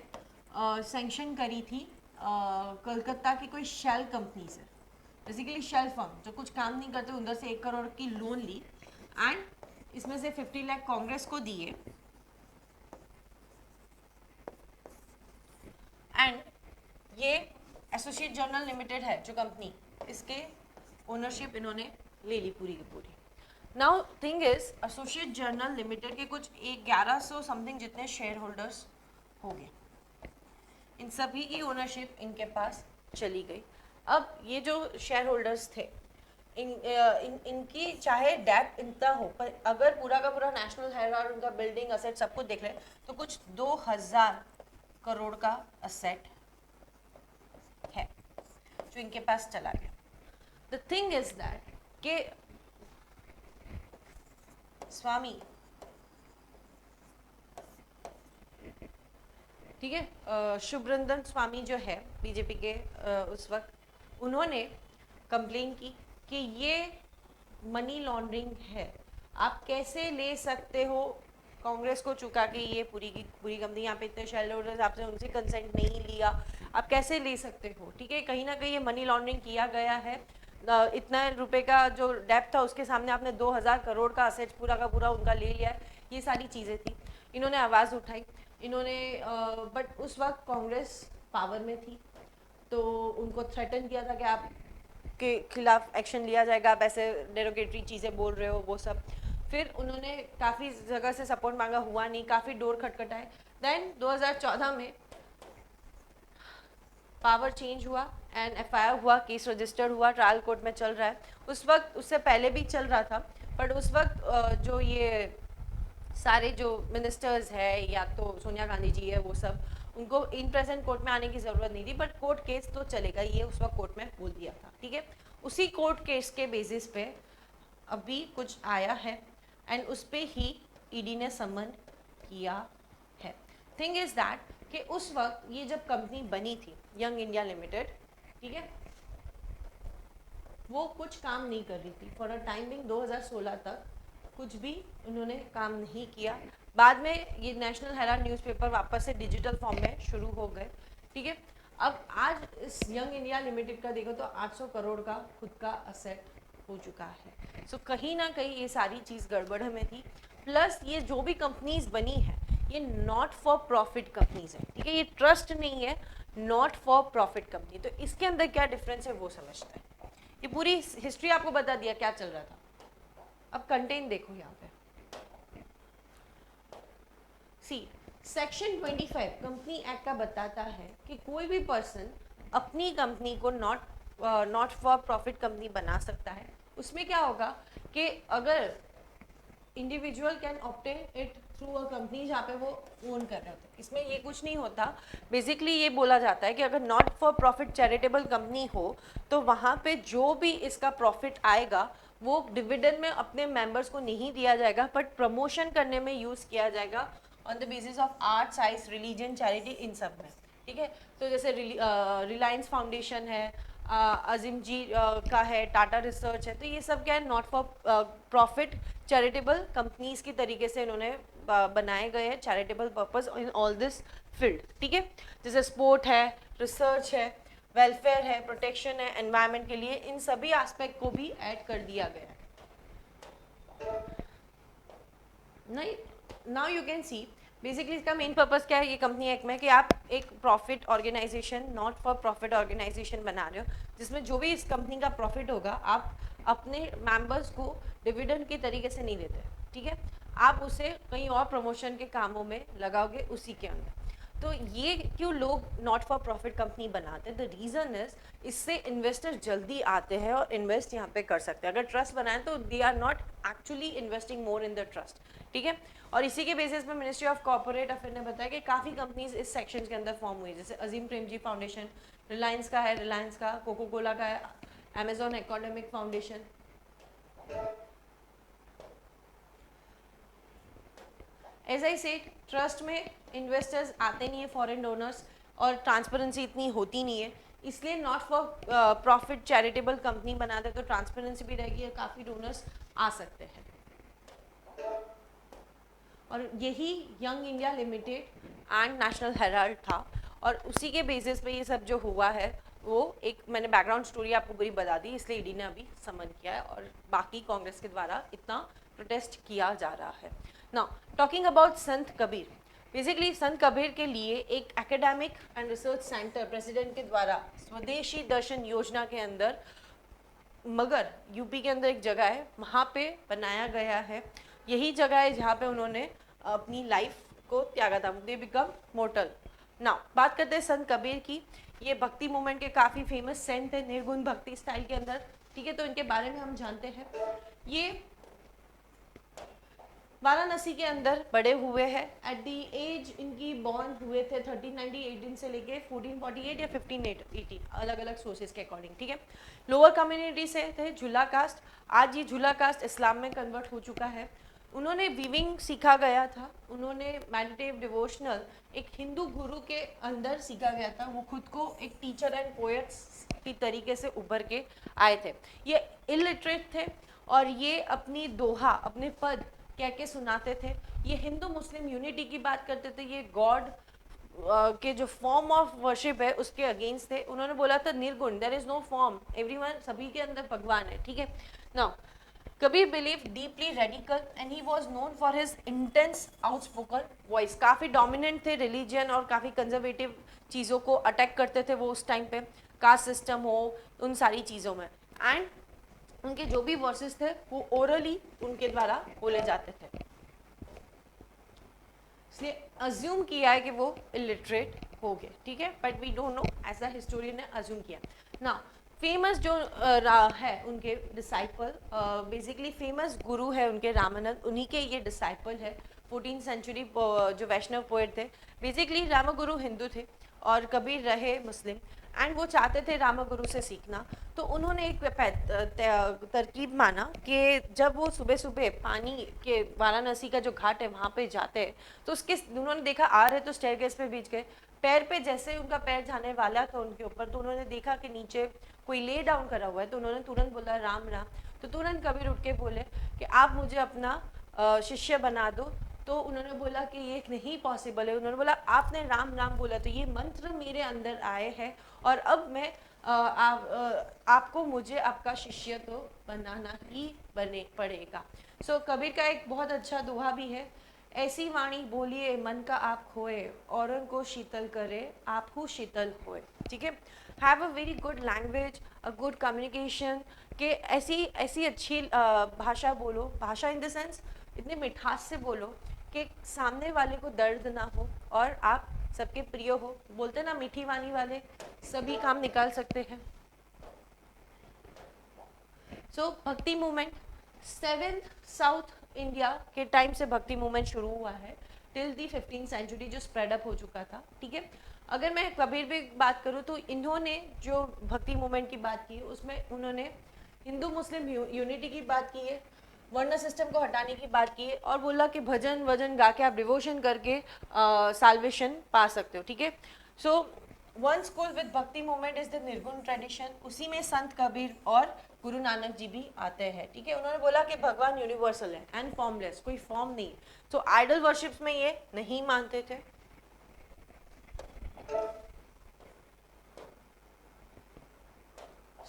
Speaker 1: सैंक्शन करी थी कलकत्ता की कोई शेल कंपनी से, बेसिकली शेल फर्म जो कुछ काम नहीं करते, उधर से 1 करोड़ की लोन ली, एंड इसमें से 50 लाख कांग्रेस को दिए, एंड ये एसोसिएट जर्नल लिमिटेड है जो कंपनी, इसके ओनरशिप इन्होंने ले ली पूरी की पूरी। Now thing is, associate journal limited के कुछ 1100 समथिंग जितने शेयर होल्डर्स हो गए, इन सभी की ओनरशिप इनके पास चली गई। अब ये जो शेयर होल्डर्स थे, इनकी चाहे डेप्ट इतना हो, पर अगर पूरा का पूरा नेशनल हेराल्ड उनका बिल्डिंग असेट सब कुछ देख लें तो कुछ 2000 करोड़ का असेट है जो इनके पास चला गया। द थिंग इज दैट कि स्वामी, ठीक है, शुभरंजन स्वामी जो है बीजेपी के उस वक्त, उन्होंने कंप्लेन की कि ये मनी लॉन्ड्रिंग है, आप कैसे ले सकते हो कांग्रेस को चुका के ये पूरी की पूरी कंपनी, यहाँ पे इतने शेयर होल्डर्स, आपसे उनसे कंसेंट नहीं लिया, आप कैसे ले सकते हो, ठीक है। कहीं ना कहीं ये मनी लॉन्ड्रिंग किया गया है, इतना रुपए का जो डेप्थ था उसके सामने आपने 2000 करोड़ का असेट पूरा का पूरा उनका ले लिया है, ये सारी चीज़ें थी। इन्होंने आवाज़ उठाई, इन्होंने बट उस वक्त कांग्रेस पावर में थी, तो उनको थ्रेटन किया था कि आप के खिलाफ एक्शन लिया जाएगा, आप ऐसे डेरोगेटरी चीज़ें बोल रहे हो, वो सब। फिर उन्होंने काफ़ी जगह से सपोर्ट मांगा, हुआ नहीं, काफ़ी डोर खटखटाए। देन 2014 में पावर चेंज हुआ एंड एफआईआर हुआ, केस रजिस्टर्ड हुआ, ट्रायल कोर्ट में चल रहा है। उस वक्त, उससे पहले भी चल रहा था, बट उस वक्त जो ये सारे जो मिनिस्टर्स है या तो सोनिया गांधी जी है, वो सब, उनको इन प्रेजेंट कोर्ट में आने की ज़रूरत नहीं थी, बट कोर्ट केस तो चलेगा, ये उस वक्त कोर्ट में बोल दिया था, ठीक है। उसी कोर्ट केस के बेसिस पे अभी कुछ आया है एंड उस पर ही ईडी ने समन किया है। थिंग इज दैट कि उस वक्त ये जब कंपनी बनी थी यंग इंडिया लिमिटेड, ठीक है, वो कुछ काम नहीं कर रही थी फॉर अ टाइमिंग 2016 तक, कुछ भी उन्होंने काम नहीं किया। बाद में ये नेशनल हेराल्ड न्यूज़पेपर वापस से डिजिटल फॉर्म में शुरू हो गए, ठीक है। अब आज इस यंग इंडिया लिमिटेड का देखो तो 800 करोड़ का खुद का असेट हो चुका है। सो कहीं ना कहीं ये सारी चीज़ गड़बड़ में थी। प्लस ये जो भी कंपनीज बनी है, ये नॉट फॉर प्रॉफिट कंपनीज है, ठीक है, ये ट्रस्ट नहीं है, नॉट फॉर प्रॉफिट कंपनी। तो इसके अंदर क्या डिफरेंस है वो समझते हैं। ये पूरी हिस्ट्री आपको बता दिया क्या चल रहा था। अब कंटेंट देखो यहाँ पे, सी सेक्शन 25 कंपनी एक्ट का बताता है कि कोई भी पर्सन अपनी कंपनी को नॉट फॉर प्रॉफिट कंपनी बना सकता है। उसमें क्या होगा कि अगर individual can obtain it through a company जहाँ पे वो ओन कर रहे होते हैं, इसमें ये कुछ नहीं होता। बेसिकली ये बोला जाता है कि अगर not for profit charitable company हो तो वहाँ पे जो भी इसका प्रॉफिट आएगा वो डिविडेंड में अपने मेंबर्स को नहीं दिया जाएगा, बट प्रमोशन करने में यूज़ किया जाएगा on the basis of art, science, religion, charity, इन सब में, ठीक है। तो जैसे रिलायंस फाउंडेशन है, अजीम जी का है, टाटा रिसर्च है, तो ये सब क्या है, not for profit charitable companies की तरीके से इन्होंने बनाए गए हैं charitable purpose in all this field, ठीक है। जैसे स्पोर्ट है, रिसर्च है, वेलफेयर है, प्रोटेक्शन है, एनवायरनमेंट के लिए, इन सभी एस्पेक्ट को भी ऐड कर दिया गया है। नहीं, now you can see basically इसका मेन पर्पस क्या है ये कंपनी एक्ट में, कि आप एक profit organisation, not for profit organisation बना रहे हो, जिसमें जो भी इस कंपनी का प्रॉफिट होगा आप अपने मेंबर्स को डिविडेंड के तरीके से नहीं देते, ठीक है, आप उसे कहीं और प्रमोशन के कामों में लगाओगे उसी के अंदर। तो ये क्यों लोग नॉट फॉर प्रॉफिट कंपनी बनाते हैं, द रीज़न इज इससे इन्वेस्टर जल्दी आते हैं और इन्वेस्ट यहाँ पे कर सकते हैं। अगर ट्रस्ट बनाए तो they are not actually investing more in the trust, ठीक है। और इसी के बेसिस पे मिनिस्ट्री ऑफ कॉर्पोरेट अफेयर ने बताया कि काफ़ी कंपनीज इस सेक्शन के अंदर फॉर्म हुई, जैसे अजीम प्रेमजी फाउंडेशन, रिलायंस का है, रिलायंस का, कोको कोला का है, Amazon academic foundation. As I said, trust में इन्वेस्टर्स आते नहीं है, फॉरेन डोनर्स, और ट्रांसपेरेंसी इतनी होती नहीं है, इसलिए not for profit charitable company बनाते तो ट्रांसपेरेंसी भी रहेगी और काफ़ी डोनर्स आ सकते हैं। और यही young India limited and national Herald था, और उसी के बेसिस पे ये सब जो हुआ है वो एक मैंने बैकग्राउंड स्टोरी आपको पूरी बता दी, इसलिए ईडी ने अभी समन किया है और बाकी कांग्रेस के द्वारा इतना प्रोटेस्ट किया जा रहा है। Now talking about Sant Kabir, basically संत कबीर के लिए एक academic and research centre president के द्वारा स्वदेशी दर्शन योजना के अंदर मगर यूपी के अंदर एक जगह है वहाँ पे बनाया गया है। यही जगह है जहाँ पे उन्होंने अपनी लाइफ को त्यागा था, दे बिकम मोर्टल। नाउ बात करते हैं संत कबीर की। ये भक्ति मूवमेंट के काफ़ी फेमस सेंट है, निर्गुण भक्ति स्टाइल के अंदर, ठीक है। तो इनके बारे में हम जानते हैं, ये वाराणसी के अंदर बड़े हुए हैं। एट दी एज इनकी बॉर्न हुए थे 1390 से लेके 1448 या 1580, अलग अलग सोर्सेज के अकॉर्डिंग, ठीक है। लोअर कम्युनिटी से थे, झूला कास्ट। आज ये झूला कास्ट इस्लाम में कन्वर्ट हो चुका है। उन्होंने वीविंग सीखा गया था, उन्होंने मेडिटेटिव डिवोशनल एक हिंदू गुरु के अंदर सीखा गया था। वो खुद को एक टीचर एंड पोएट्स की तरीके से उभर के आए थे। ये इलिटरेट थे और ये अपनी दोहा, अपने पद कह के सुनाते थे। ये हिंदू मुस्लिम यूनिटी की बात करते थे। ये गॉड के जो फॉर्म ऑफ वर्शिप है उसके अगेंस्ट थे। उन्होंने बोला था निर्गुण, there is no form, everyone, सभी के अंदर भगवान है, ठीक है। Now Kabir believe deeply radical and he was known for his intense outspoken voice. काफ़ी डोमिनेंट थे रिलीजन और काफ़ी कंजर्वेटिव चीज़ों को अटैक करते थे वो उस टाइम पे, कास्ट सिस्टम हो, उन सारी चीज़ों में। एंड उनके जो भी वर्सेस थे वो ओरली उनके द्वारा बोले जाते थे, इसलिए अज्यूम किया है कि वो इलिटरेट हो गए, ठीक है, बट वी डोंट नो, ऐसा हिस्टोरियन ने अज्यूम किया ना। फेमस जो है उनके डिसाइपल, बेसिकली फेमस गुरु है उनके रामानंद, उन्हीं के ये डिसाइपल है। 14th सेंचुरी जो वैष्णव पोएट थे। बेसिकली रामगुरु हिंदू थे और कबीर रहे मुस्लिम, एंड वो चाहते थे रामगुरु से सीखना। तो उन्होंने एक तरकीब माना कि जब वो सुबह सुबह पानी के वाराणसी का जो घाट है वहाँ पे जाते हैं तो उसके उन्होंने देखा आ रहे तो स्टेयरकेस पे बीच गए। पैर पे जैसे उनका पैर जाने वाला था उनके ऊपर, तो उन्होंने देखा कि नीचे कोई ले डाउन करा हुआ है, तो उन्होंने तुरंत बोला राम राम। तो तुरंत कबीर उठ के बोले कि आप मुझे अपना शिष्य बना दो। तो उन्होंने बोला कि ये नहीं पॉसिबल है। उन्होंने बोला आपने राम राम बोला तो ये मंत्र मेरे अंदर आए हैं और अब मैं आपको मुझे आपका शिष्य तो बनाना ही बने पड़ेगा। सो कबीर का एक बहुत अच्छा दोहा भी है ऐसी वाणी बोलिए मन का आप खोए, औरों को शीतल करे आप हूँ शीतल होए। ठीक है, have a very good language, a good communication, कि ऐसी ऐसी अच्छी भाषा बोलो, भाषा इन द सेंस इतने मिठास से बोलो कि सामने वाले को दर्द ना हो और आप सबके प्रिय हो। बोलते ना मीठी वाणी वाले सभी काम निकाल सकते हैं। सो भक्ति मूवमेंट 7th साउथ इंडिया के टाइम से भक्ति मूवमेंट शुरू हुआ है टिल दी 15th सेंचुरी, जो स्प्रेड अप हो चुका था। ठीक है, अगर मैं कबीर भी बात करूँ तो इन्होंने जो भक्ति मूवमेंट की बात की उसमें उन्होंने हिंदू मुस्लिम यूनिटी की बात की है, वर्ण सिस्टम को हटाने की बात की है, और बोला कि भजन वजन गा के आप डिवोशन करके साल्वेशन पा सकते हो। ठीक है, सो वन स्कूल विद भक्ति मूवमेंट इज द निर्गुण ट्रेडिशन, उसी में संत कबीर और गुरु नानक जी भी आते हैं। ठीक है, उन्होंने बोला कि भगवान यूनिवर्सल है एंड फॉर्मलेस, कोई फॉर्म नहीं। तो आइडल वर्शिप्स में ये नहीं मानते थे।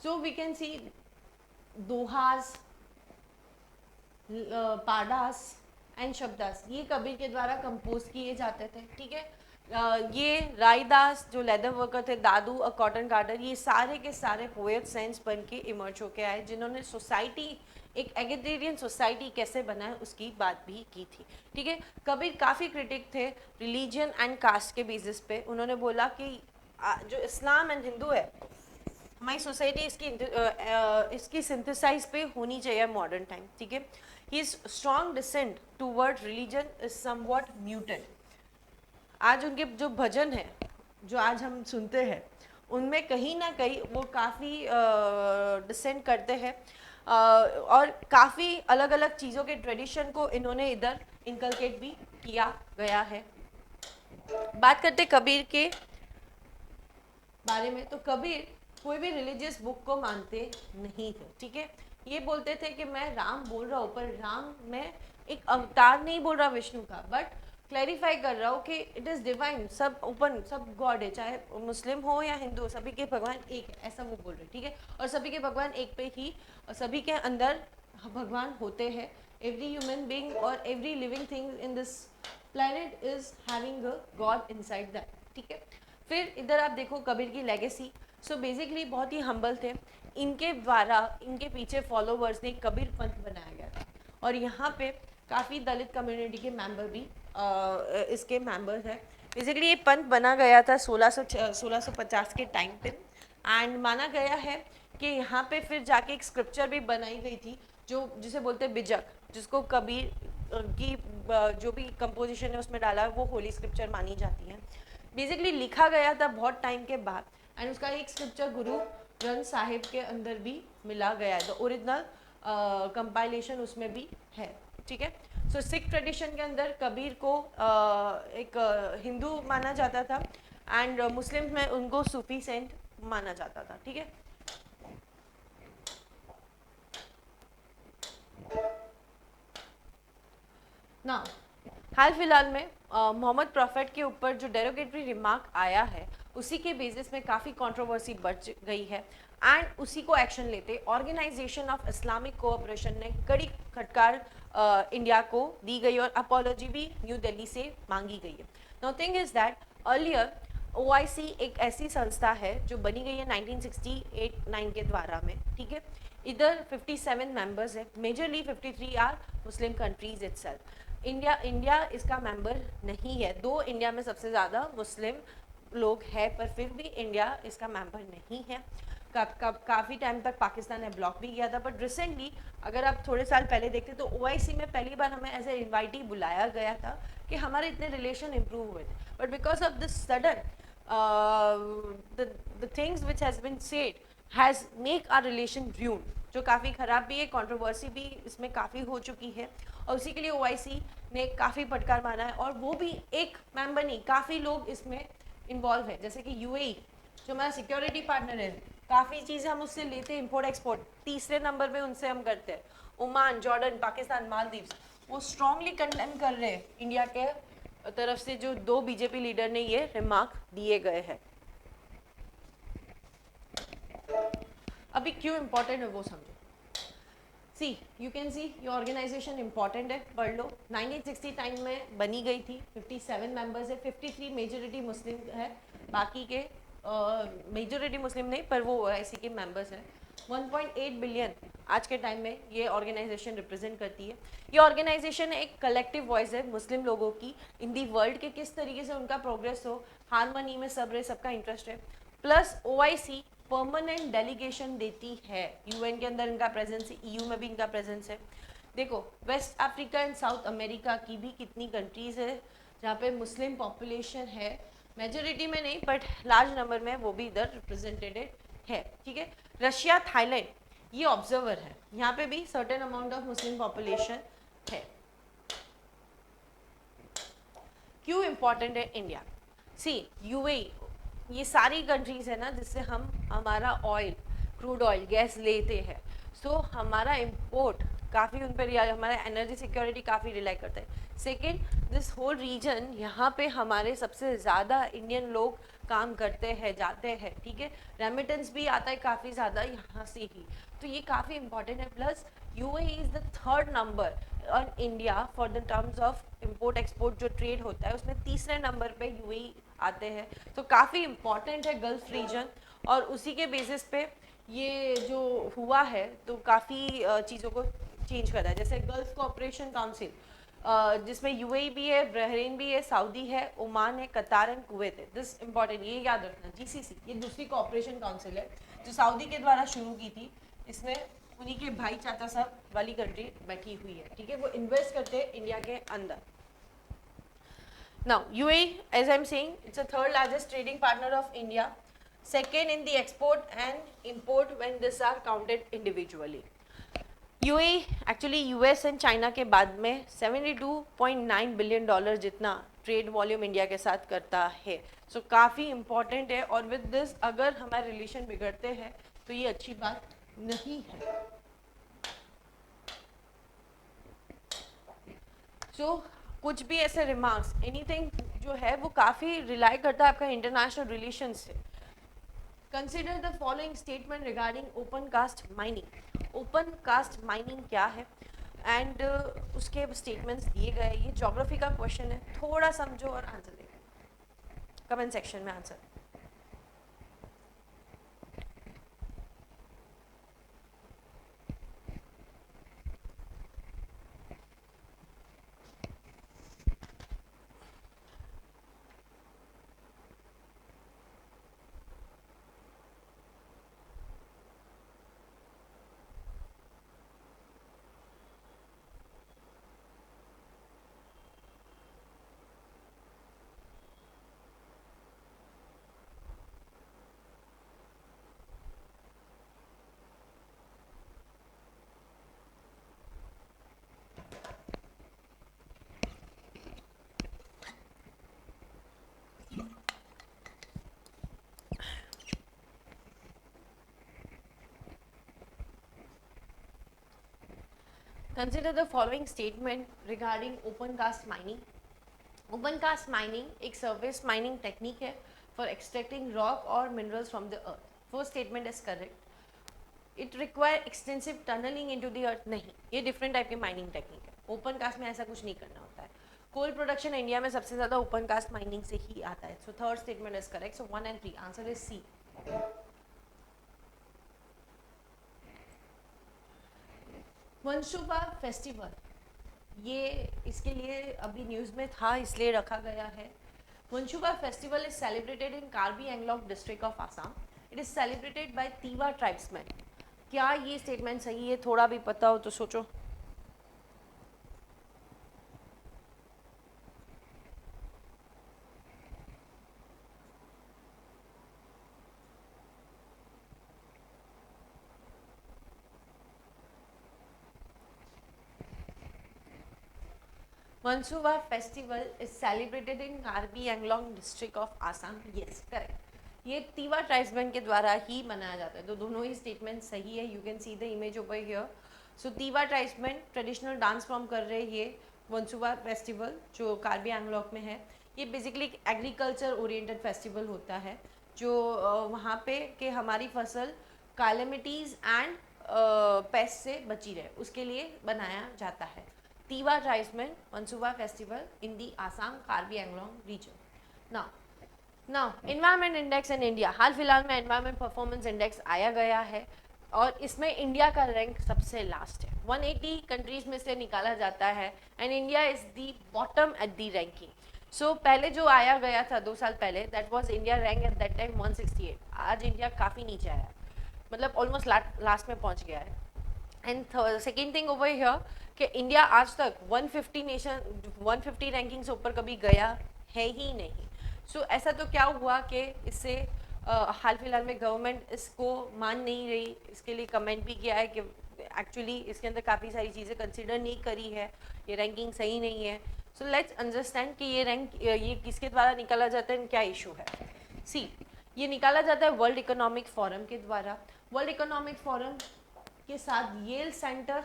Speaker 1: So we can see dohas, padas and shabdas, ये कबीर के द्वारा कंपोज किए जाते थे। ठीक है, ये रायदास जो लेदर वर्कर थे, दादू अ कॉटन कार्डर, ये सारे के सारे पोएट सेंस बन के इमर्ज होके आए, जिन्होंने सोसाइटी, एक एग्रेरियन सोसाइटी कैसे बनाए उसकी बात भी की थी। ठीक है, कबीर काफ़ी क्रिटिक थे रिलीजन एंड कास्ट के बेसिस पे। उन्होंने बोला कि जो इस्लाम एंड हिंदू है हमारी सोसाइटी इसकी सिंथेसाइज पे होनी चाहिए मॉडर्न टाइम। ठीक है, his strong dissent toward religion is somewhat muted. आज उनके जो भजन है जो आज हम सुनते हैं उनमें कहीं ना कहीं वो काफ़ी डिसेंट करते हैं, और काफ़ी अलग अलग चीज़ों के ट्रेडिशन को इन्होंने इधर इनकलकेट भी किया गया है। बात करते कबीर के बारे में, तो कबीर कोई भी रिलीजियस बुक को मानते नहीं थे। ठीक है, ये बोलते थे कि मैं राम बोल रहा हूँ, पर राम मैं एक अवतार नहीं बोल रहा विष्णु का, बट क्लैरिफाई कर रहा हूँ कि इट इज़ डिवाइन, सब ओपन, सब गॉड है, चाहे मुस्लिम हो या हिंदू, सभी के भगवान एक है, ऐसा वो बोल रहे। ठीक है, और सभी के भगवान एक पे ही, सभी के अंदर भगवान होते हैं। एवरी ह्यूमन बीइंग और every living thing in this planet is having a God inside that. ठीक है, फिर इधर आप देखो कबीर की लेगेसी। सो बेसिकली बहुत ही हम्बल थे, इनके द्वारा इनके पीछे फॉलोवर्स ने कबीर पंथ बनाया गया था, और यहाँ पे काफ़ी दलित कम्युनिटी के मेंबर भी इसके मेंबर्स हैं। बेसिकली ये पंथ बना गया था 1650 के टाइम पे, एंड माना गया है कि यहाँ पे फिर जाके एक स्क्रिप्चर भी बनाई गई थी जो जिसे बोलते हैं बिजक, जिसको कबीर की जो भी कंपोजिशन है उसमें डाला है वो होली स्क्रिप्चर मानी जाती है। बेसिकली लिखा गया था बहुत टाइम के बाद, एंड उसका एक स्क्रिप्चर गुरु ग्रंथ साहिब के अंदर भी मिला गया है, तो ओरिजिनल कंपाइलेशन उसमें भी है। ठीक है, सो सिख ट्रेडिशन के अंदर कबीर को एक हिंदू माना जाता था, एंड मुस्लिम में उनको सूफी सेंट माना जाता था। ठीक है, ना हाल फिलहाल में मोहम्मद प्रॉफिट के ऊपर जो डेरोगेटरी रिमार्क आया है उसी के बेसिस में काफ़ी कंट्रोवर्सी बढ़ गई है, एंड उसी को एक्शन लेते ऑर्गेनाइजेशन ऑफ इस्लामिक कोऑपरेशन ने कड़ी फटकार इंडिया को दी गई और अपॉलॉजी भी न्यू दिल्ली से मांगी गई है। Now thing is that earlier OIC एक ऐसी संस्था है जो बनी गई है 1968-9 के द्वारा में। ठीक है, इधर 57 मेंबर्स है, majorly 53 are Muslim countries itself. India इसका मेंबर नहीं है, दो इंडिया में सबसे ज़्यादा मुस्लिम लोग हैं, पर फिर भी इंडिया इसका मेंबर नहीं है। काफ़ी टाइम तक पाकिस्तान ने ब्लॉक भी किया था, बट रिसेंटली अगर आप थोड़े साल पहले देखते तो OIC में पहली बार हमें एज ए इन्वाइटी बुलाया गया था कि हमारे इतने रिलेशन इम्प्रूव हुए थे, but because of this sudden the things which has been said has make our relation ruined, जो काफ़ी ख़राब भी है, कंट्रोवर्सी भी इसमें काफ़ी हो चुकी है, और उसी के लिए OIC ने काफ़ी फटकार मारा है, और वो भी एक मेंबर नहीं, काफ़ी लोग इसमें इन्वॉल्व है, जैसे कि UAE जो हमारा सिक्योरिटी पार्टनर है, काफ़ी चीज़ें हम उससे लेते हैं, इम्पोर्ट एक्सपोर्ट तीसरे नंबर पे उनसे हम करते हैं। ओमान, जॉर्डन, पाकिस्तान, मालदीव्स, वो स्ट्रांगली कंडेम कर रहे हैं इंडिया के तरफ से जो दो बीजेपी लीडर ने ये रिमार्क दिए गए हैं। अभी क्यों इम्पोर्टेंट है वो समझो। सी यू कैन सी ये ऑर्गेनाइजेशन इंपॉर्टेंट है, पढ़ लो। 1960 टाइम में बनी गई थी, 57 मेंबर्स है, 53 मेजोरिटी मुस्लिम है, बाकी के मेजोरिटी मुस्लिम नहीं पर वो ओआईसी के मेंबर्स हैं। 1.8 बिलियन आज के टाइम में ये ऑर्गेनाइजेशन रिप्रेजेंट करती है। ये ऑर्गेनाइजेशन एक कलेक्टिव वॉइस है मुस्लिम लोगों की इन दी वर्ल्ड के किस तरीके से उनका प्रोग्रेस हो, हारमोनी में सब रहे, सबका इंटरेस्ट है। प्लस ओआईसी परमानेंट डेलीगेशन देती है, यूएन के अंदर इनका प्रेजेंस है, ईयू में भी इनका प्रेजेंस है। देखो West Africa and South America की भी कितनी कंट्रीज है जहाँ पे मुस्लिम पॉपुलेशन है, मेजोरिटी में नहीं बट लार्ज नंबर में वो भी इधर रिप्रेजेंटेड है, ठीक है। रशिया, थाईलैंड ये ऑब्जर्वर है, यहाँ पे भी certain amount of Muslim population है। क्यों इम्पोर्टेंट है इंडिया? सी यूएई, ये सारी कंट्रीज है ना जिससे हम हमारा ऑयल, क्रूड ऑयल, गैस लेते हैं। सो हमारा इम्पोर्ट काफ़ी उन पर, हमारा एनर्जी सिक्योरिटी काफ़ी रिलाई करता है। सेकेंड, दिस होल रीजन, यहाँ पे हमारे सबसे ज़्यादा इंडियन लोग काम करते हैं, जाते हैं, ठीक है। रेमिटेंस भी आता है काफ़ी ज़्यादा यहाँ से ही, तो ये काफ़ी इंपॉर्टेंट है। Plus UAE is the third number on India for the terms of import export, जो ट्रेड होता है उसमें तीसरे नंबर पे यूएई आते हैं, तो काफ़ी इम्पॉर्टेंट है गल्फ रीजन। और उसी के बेसिस पे ये जो हुआ है तो काफ़ी चीज़ों को चेंज करता है, जैसे गल्फ कोऑपरेशन काउंसिल जिसमें यूएई भी है, बहरीन भी है, सऊदी है, ओमान है, कतार एंड कुवैत है। दिस इंपॉर्टेंट, ये याद रखना। जीसीसी ये दूसरी कोऑपरेशन काउंसिल है जो सऊदी के द्वारा शुरू की थी, इसमें उन्हीं के भाई चाचा साहब वाली कंट्री बैठी हुई है, ठीक है, वो इन्वेस्ट करते हैं इंडिया के अंदर। Now UAE, as I'm saying, it's a third largest trading partner of India, second in the export and import when these are counted individually. UAE actually US and China के बाद में 72.9 billion dollar जितना trade volume India के साथ करता है, सो काफ़ी important है। और विद दिस अगर हमारे रिलेशन बिगड़ते हैं तो ये अच्छी बात नहीं है। सो कुछ भी ऐसे रिमार्क्स, एनीथिंग जो है वो काफ़ी रिलाई करता है आपका इंटरनेशनल रिलेशन से। Consider the following statement regarding open cast mining. Open cast mining क्या है एंड उसके स्टेटमेंट्स दिए गए। ये ज्योग्राफी का क्वेश्चन है, थोड़ा समझो और आंसर देगा कमेंट सेक्शन में answer. Consider the following statement regarding open cast mining. Open cast mining एक surface mining technique है for extracting rock or minerals from the earth. First statement is correct. It require extensive tunneling into the earth. नहीं, ये different type की mining technique है। Open cast में ऐसा कुछ नहीं करना होता है। कोल प्रोडक्शन इंडिया में सबसे ज़्यादा ओपन कास्ट माइनिंग से ही आता है। So third statement is correct. So 1 and 3 answer is C. वंशुबा festival, ये इसके लिए अभी न्यूज़ में था इसलिए रखा गया है। Wanshuwa festival is celebrated in Karbi Anglong district of Assam. It is celebrated by Tiwa tribesman. क्या ये स्टेटमेंट सही है? थोड़ा भी पता हो तो सोचो। Mansuba festival is celebrated in Karbi Anglong district of Assam. Yes, correct. ये तीवा ट्राइब्समैन के द्वारा ही मनाया जाता है, तो दोनों ही स्टेटमेंट सही है। You can see the image over here. So Tiwa tribesman traditional dance form कर रहे हैं ये वंसुबा फेस्टिवल जो कार्बी एंगलॉन्ग में है। ये बेसिकली एग्रीकल्चर ओरिएंटेड फेस्टिवल होता है जो वहाँ पे कि हमारी फसल कैलेमिटीज़ एंड पेस्ट से बची रहे, उसके लिए बनाया जाता है। Tiwa tribesman Mansuba festival in the Assam Karbi Anglong region. Now environment index in India, हाल फिलहाल में एनवायरनमेंट परफॉर्मेंस इंडेक्स आया गया है और इसमें इंडिया का रैंक सबसे लास्ट है। 180 कंट्रीज में से निकाला जाता है and India is the bottom at the ranking. So पहले जो आया गया था 2 साल पहले, that was India rank at that time 168। आज इंडिया काफ़ी नीचे आया, मतलब ऑलमोस्ट लास्ट में पहुंच गया है। And second thing over here कि इंडिया आज तक 150 रैंकिंग से ऊपर कभी गया है ही नहीं। सो ऐसा तो क्या हुआ कि इससे हाल फिलहाल में गवर्नमेंट इसको मान नहीं रही, इसके लिए कमेंट भी किया है कि एक्चुअली इसके अंदर काफ़ी सारी चीज़ें कंसिडर नहीं करी है, ये रैंकिंग सही नहीं है। सो लेट्स अंडरस्टैंड कि ये किसके द्वारा निकाला जाता है, क्या इशू है। सी, ये निकाला जाता है वर्ल्ड इकोनॉमिक फोरम के द्वारा। वर्ल्ड इकोनॉमिक फोरम के साथ Yale centre,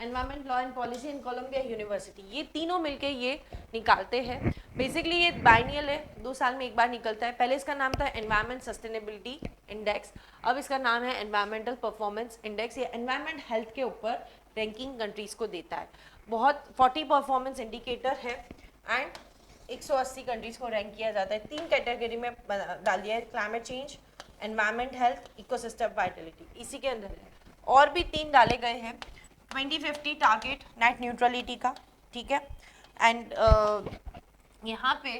Speaker 1: environment law and policy in Columbia University, ये तीनों मिलके ये निकालते हैं। बेसिकली ये बाइनियल है, 2 साल में एक बार निकलता है। पहले इसका नाम था एनवायरमेंट सस्टेनेबिलिटी इंडेक्स, अब इसका नाम है एनवायरमेंटल परफॉर्मेंस इंडेक्स। ये एनवायरमेंट हेल्थ के ऊपर रैंकिंग कंट्रीज को देता है। बहुत 40 परफॉर्मेंस इंडिकेटर है एंड 180 कंट्रीज को रैंक किया जाता है। 3 कैटेगरी में डाल दिया है, climate change, environment health, ecosystem Vitality, इसी के अंदर है। और भी 3 डाले गए हैं, 2050 टारगेट नेट न्यूट्रलिटी का, ठीक है। एंड यहाँ पे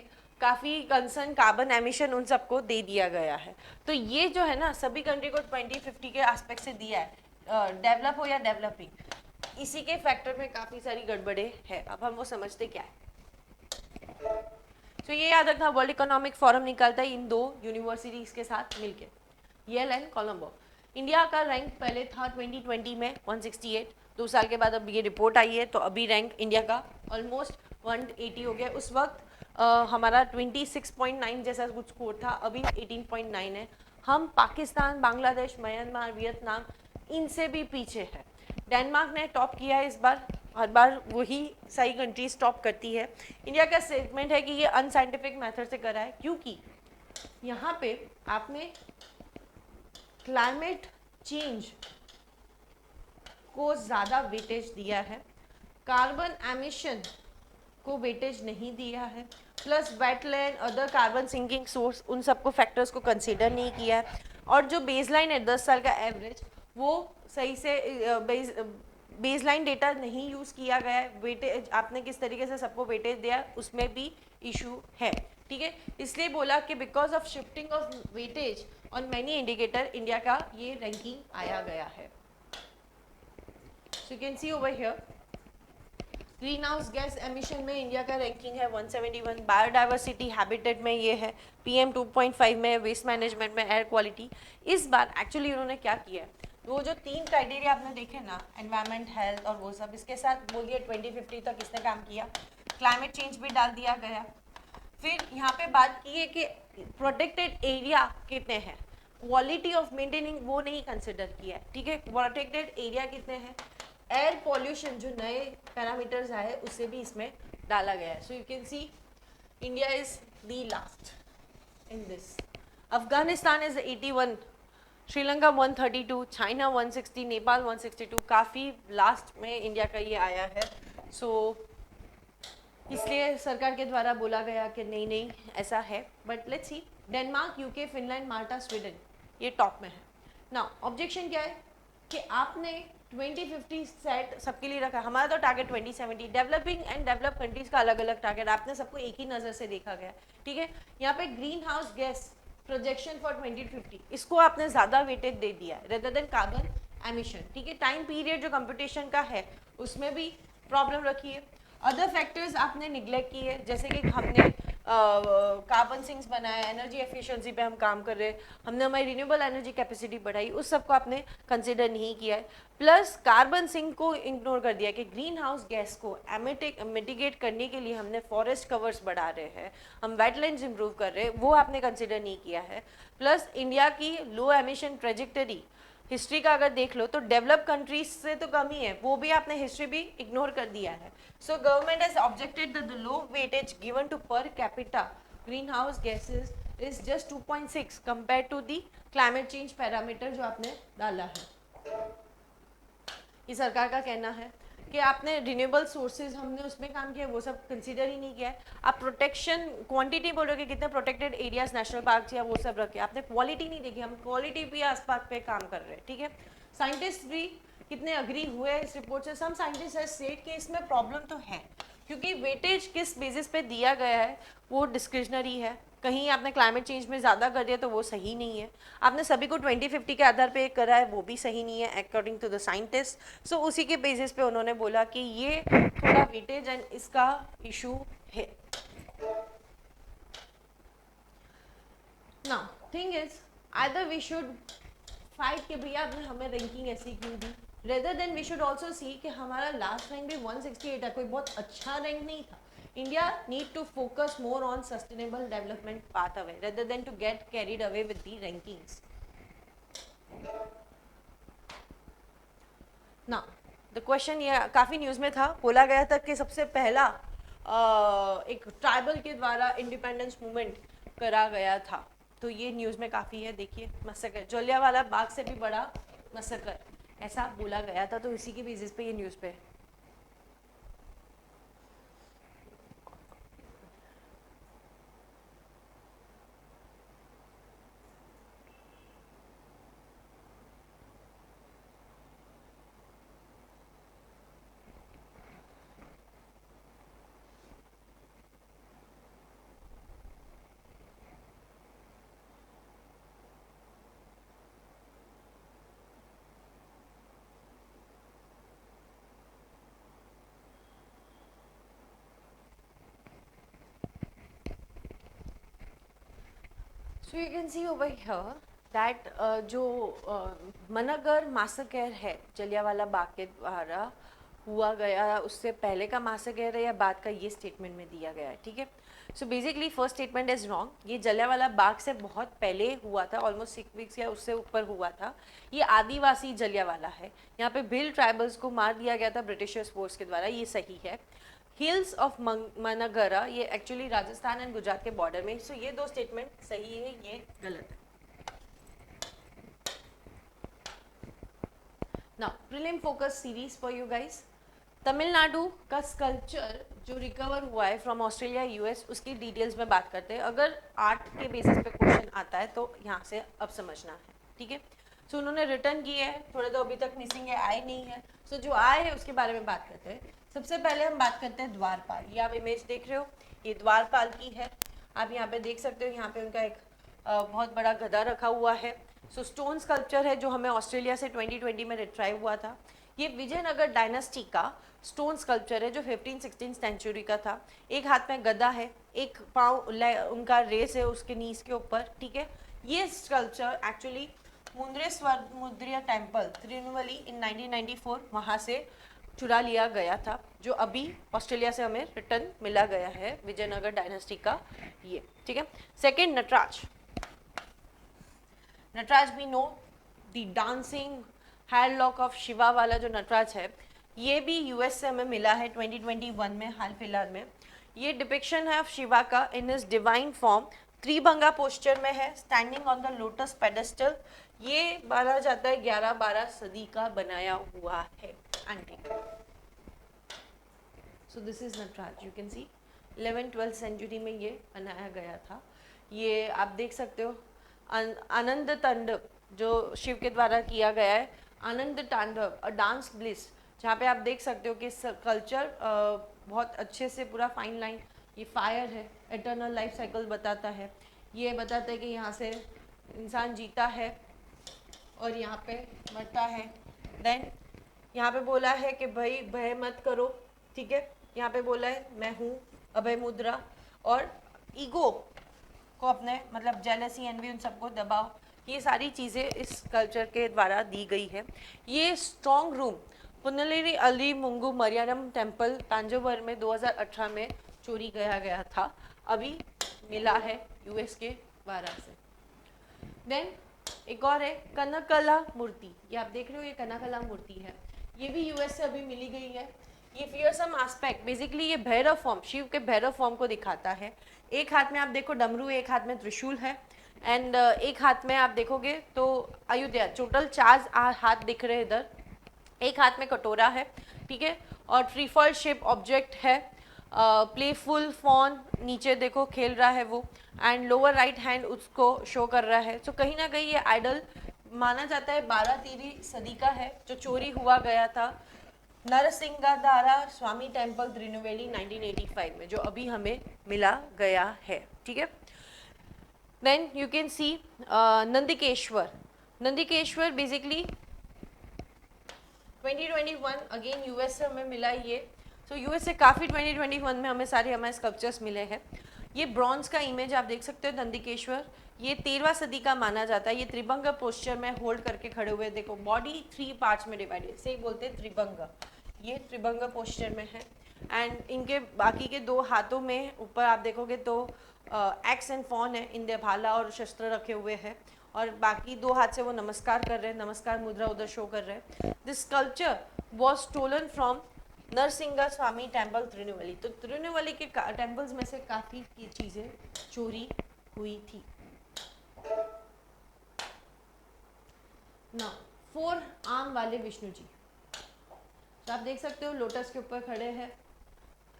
Speaker 1: काफ़ी कंसर्न कार्बन एमिशन उन सबको दे दिया गया है। तो ये जो है ना, सभी कंट्री को 2050 के एस्पेक्ट से दिया है, डेवलप हो या डेवलपिंग, इसी के फैक्टर में काफ़ी सारी गड़बड़े है। अब हम वो समझते क्या है। तो ये याद रखना, वर्ल्ड इकोनॉमिक फोरम निकालता है इन 2 यूनिवर्सिटीज़ के साथ मिलके, येल एंड कोलंबो। इंडिया का रैंक पहले था 2020 में 168, 2 साल के बाद अब ये रिपोर्ट आई है तो अभी रैंक इंडिया का ऑलमोस्ट 180 हो गया। उस वक्त हमारा 26.9 जैसा कुछ स्कोर था, अभी 18.9 है। हम पाकिस्तान, बांग्लादेश, म्यांमार, वियतनाम, इनसे भी पीछे है। डेनमार्क ने टॉप किया है इस बार, हर बार वही सही कंट्रीज टॉप करती है। इंडिया का स्टेटमेंट है कि ये अनसाइंटिफिक मेथड से करा है, क्योंकि यहाँ पे आपने क्लाइमेट चेंज को ज़्यादा वेटेज दिया है, कार्बन एमिशन को वेटेज नहीं दिया है, plus wetland, other carbon sinking source, उन सबको फैक्टर्स को कंसीडर नहीं किया है। और जो बेसलाइन है 10 साल का एवरेज, वो सही से बेसलाइन डेटा नहीं यूज़ किया गया है। वेटेज आपने किस तरीके से सबको वेटेज दिया, उसमें भी इशू है, ठीक है। इसलिए बोला कि because of shifting of weightage on many indicator, India का ये रैंकिंग आया गया है। सो you can see over here, green house gas emission में इंडिया का रैंकिंग है 171, बायोडाइवर्सिटी हैबिटेट में ये है, PM 2.5 में, वेस्ट मैनेजमेंट में, एयर क्वालिटी। इस बार एक्चुअली उन्होंने क्या किया है, वो जो 3 क्राइटेरिया आपने देखे ना, एनवायरनमेंट, हेल्थ और वो सब, इसके साथ बोल दिया 2050 तक इसने काम किया, क्लाइमेट चेंज भी डाल दिया गया। फिर यहाँ पे बात की है कि प्रोटेक्टेड एरिया कितने हैं, क्वालिटी ऑफ मेंटेनिंग वो नहीं कंसिडर किया है, ठीक है। प्रोटेक्टेड एरिया कितने हैं, एयर पॉल्यूशन जो नए पैरामीटर्स आए उसे भी इसमें डाला गया है। सो you can C India is the last in this. Afghanistan is 81, Sri Lanka 132, China 160, Nepal 162, काफ़ी लास्ट में इंडिया का ये आया है। सो इसलिए सरकार के द्वारा बोला गया कि नहीं नहीं ऐसा है। But let's see, Denmark, UK, Finland, Malta, Sweden ये टॉप में है। ना ऑब्जेक्शन क्या है कि आपने 2050 सेट सबके लिए रखा, हमारा तो target 2070, developing and develop countries का अलग अलग टारगेट, आपने सबको एक ही नज़र से देखा गया, ठीक है। यहाँ पे green house gas projection for 2050, इसको आपने ज़्यादा वेटेज दे दिया है रेदर देन कार्बन एमिशन, ठीक है। टाइम पीरियड जो कंपटीशन का है उसमें भी प्रॉब्लम रखी है। अदर फैक्टर्स आपने निगलेक्ट किए, जैसे कि हमने कार्बन सिंक्स बनाया, एनर्जी एफिशिएंसी पे हम काम कर रहे हैं, हमने हमारी रिन्यूएबल एनर्जी कैपेसिटी बढ़ाई, उस सब को आपने कंसिडर नहीं किया है। प्लस कार्बन सिंक को इग्नोर कर दिया कि ग्रीन हाउस गैस को मिटिगेट करने के लिए हमने फॉरेस्ट कवर्स बढ़ा रहे हैं, हम वेटलैंड्स इंप्रूव कर रहे हैं, वो आपने कंसिडर नहीं किया है। प्लस इंडिया की लो एमिशन ट्रेजेक्टरी हिस्ट्री का अगर देख लो तो डेवलप कंट्रीज से तो कम ही है, वो भी आपने हिस्ट्री भी इग्नोर कर दिया है। So government has objected that the low weightage given to per capita green house gases is just 2.6 compare to the climate change parameter जो आपने डाला है। ये सरकार का कहना है कि आपने रिन्यूएबल सोर्सेज हमने उसमें काम किया, वो सब कंसीडर ही नहीं किया है। आप प्रोटेक्शन क्वांटिटी बोल रहे हो कि कितने प्रोटेक्टेड एरियाज नेशनल पार्क या वो सब रखे, आपने क्वालिटी नहीं देखी। हम क्वालिटी भी आसपास पे काम कर रहे हैं, ठीक है। साइंटिस्ट भी कितने अग्री हुए इस रिपोर्ट से। सम साइंटिस्ट है स्टेट कि इसमें प्रॉब्लम तो है, क्योंकि वेटेज किस बेसिस पे दिया गया है वो डिस्क्रिशनरी है। कहीं आपने क्लाइमेट चेंज में ज़्यादा कर दिया तो वो सही नहीं है। आपने सभी को 2050 के आधार पे करा है, वो भी सही नहीं है according to the scientist. So उसी के बेसिस पे उन्होंने बोला कि ये थोड़ा वेटेज एंड इसका इशू है। Now thing is either we should fight कि भैया आपने हमें रैंकिंग ऐसी क्यों दी, rather than we should also see कि हमारा लास्ट रैंक भी 168 है, कोई बहुत अच्छा रैंक नहीं था। India need to focus more on sustainable development pathway rather than to get carried away with the rankings. Now, the question ये काफ़ी न्यूज़ में था, बोला गया था कि सबसे पहला एक ट्राइबल के द्वारा इंडिपेंडेंस मूवमेंट करा गया था। तो ये न्यूज़ में काफ़ी है, देखिए मसकर जलियांवाला बाग से भी बड़ा मसकर ऐसा बोला गया था, तो इसी के बेसिस पे ये न्यूज़ पे है। So you can see over here that जो मनागर मासकर है जलियांवाला बाग के द्वारा हुआ गया, उससे पहले का मासकर है या बाद का, ये स्टेटमेंट में दिया गया है, ठीक है। So basically first statement is wrong. ये जलियांवाला बाग से बहुत पहले हुआ था, ऑलमोस्ट 6 वीक्स या उससे ऊपर हुआ था। ये आदिवासी जलियांवाला है, यहाँ पे भिल ट्राइबल्स को मार दिया गया था ब्रिटिशर्स फोर्स के द्वारा, ये सही है। हिल्स ऑफ मनागरा ये एक्चुअली राजस्थान एंड गुजरात के बॉर्डर में। सो ये दो स्टेटमेंट सही है, ये गलत है। Now prelim focus series for you guys. Tamil Nadu का स्कल्पचर जो रिकवर हुआ है फ्रॉम ऑस्ट्रेलिया यूएस, उसकी डिटेल्स में बात करते हैं। अगर आर्ट के बेसिस पे क्वेश्चन आता है तो यहाँ से अब समझना है, ठीक है। सो उन्होंने रिटर्न किए हैं, थोड़े तो अभी तक मिसिंग है, आए नहीं है। सो जो आए हैं उसके बारे में बात करते हैं। सबसे पहले हम बात करते हैं द्वारपाल। ये आप इमेज देख रहे हो, ये द्वारपाल की है। आप यहाँ पे देख सकते हो, यहाँ पे उनका एक बहुत बड़ा गधा रखा हुआ है। सो स्टोन स्कल्पचर है जो हमें ऑस्ट्रेलिया से 2020 में रिट्राइव हुआ था। ये विजयनगर डायनेस्टी का स्टोन स्कल्पचर है जो 15-16 सेंचुरी का था। एक हाथ में गदा है, एक पाँव उनका रेस है उसके नीज के ऊपर, ठीक है। ये स्कल्पचर एक्चुअली मुंद्रेश्वर मुद्रिया टेम्पल तिरुनेलवेली इन 1994 वहाँ से चुरा लिया गया था, जो अभी ऑस्ट्रेलिया से हमें रिटर्न मिला गया है, विजयनगर डायनेस्टी का ये, ठीक है। सेकेंड नटराज। नटराज भी no the dancing hair lock of Shiva वाला जो नटराज है, ये भी यूएस से हमें मिला है 2021 में, हाल फिलहाल में। ये डिपिक्शन है ऑफ शिवा का in his divine form, Tribhanga posture में है, standing on the lotus pedestal. ये माना जाता है 11-12 सदी का बनाया हुआ है antique. So this is Nataraj, you can see 11-12 century में ये बनाया गया था। ये आप देख सकते हो। आनंद तांडव जो शिव के द्वारा किया गया है, आनंद तांडव अ डांस ब्लिस, जहाँ पे आप देख सकते हो कि कल्चर बहुत अच्छे से पूरा फाइन लाइन, ये फायर है, एटर्नल लाइफ साइकिल बताता है। ये बताता है कि यहाँ से इंसान जीता है और यहाँ पे मरता है। देन यहाँ पे बोला है कि भाई भय मत करो, ठीक है। यहाँ पे बोला है मैं हूँ, अभय मुद्रा, और ईगो को अपने मतलब जेलसी एनवी उन सबको दबाओ, ये सारी चीज़ें इस कल्चर के द्वारा दी गई है। ये स्ट्रॉन्ग रूम पुनलेरी अली मुंगू मरियाम टेम्पल तांजोर में 2018 में चोरी गया था, अभी मिला है यूएस के द्वारा से। देन एक और है कनकला मूर्ति, ये आप देख रहे हो, ये कनकला मूर्ति है, ये भी यूएस से अभी मिली गई है। ये फियरसम एस्पेक्ट, बेसिकली ये भैरव फॉर्म, शिव के भैरव फॉर्म को दिखाता है। एक हाथ में आप देखो डमरू, एक हाथ में त्रिशूल है, एंड एक हाथ में आप देखोगे तो अयोध्या, टोटल 4 हाथ दिख रहे हैं इधर। एक हाथ में कटोरा है, ठीक है, और ट्रीफॉल शेप ऑब्जेक्ट है, प्लेफुल फॉन नीचे देखो खेल रहा है वो, एंड लोअर राइट हैंड उसको शो कर रहा है। तो कहीं ना कहीं ये आइडल माना जाता है 12वीं सदी का है, जो चोरी हुआ गया था नरसिंगाधारा स्वामी टेम्पल त्रिनुवेली 1985 में, जो अभी हमें मिला गया है, ठीक है। Then you can see Nandikeshwar. Nandikeshwar basically 2021 again US से हमें मिला ये। सो यूएस से काफ़ी 2021 में हमें हमारे स्कल्पचर्स मिले हैं। ये ब्रॉन्ज का इमेज आप देख सकते हो नंदिकेश्वर, ये 13वीं सदी का माना जाता है। ये त्रिभंग पोस्चर में होल्ड करके खड़े हुए, देखो बॉडी 3 पार्ट्स में डिवाइडेड, से बोलते हैं त्रिभंग। ये त्रिभंग पोस्चर में है, एंड इनके बाकी के 2 हाथों में ऊपर आप देखोगे तो एक्स एंड फॉन है, इंद्र भाला और शस्त्र रखे हुए हैं, और बाकी 2 हाथ से वो नमस्कार कर रहे हैं, नमस्कार मुद्रा उधर शो कर रहे हैं। This sculpture was stolen from Narasinga Swami temple Tirunelveli. तो त्रिनुवली के टेम्पल्स में से काफ़ी की चीज़ें चोरी हुई थी। ना 4 आर्म वाले विष्णु जी, तो आप देख सकते हो लोटस के ऊपर खड़े हैं,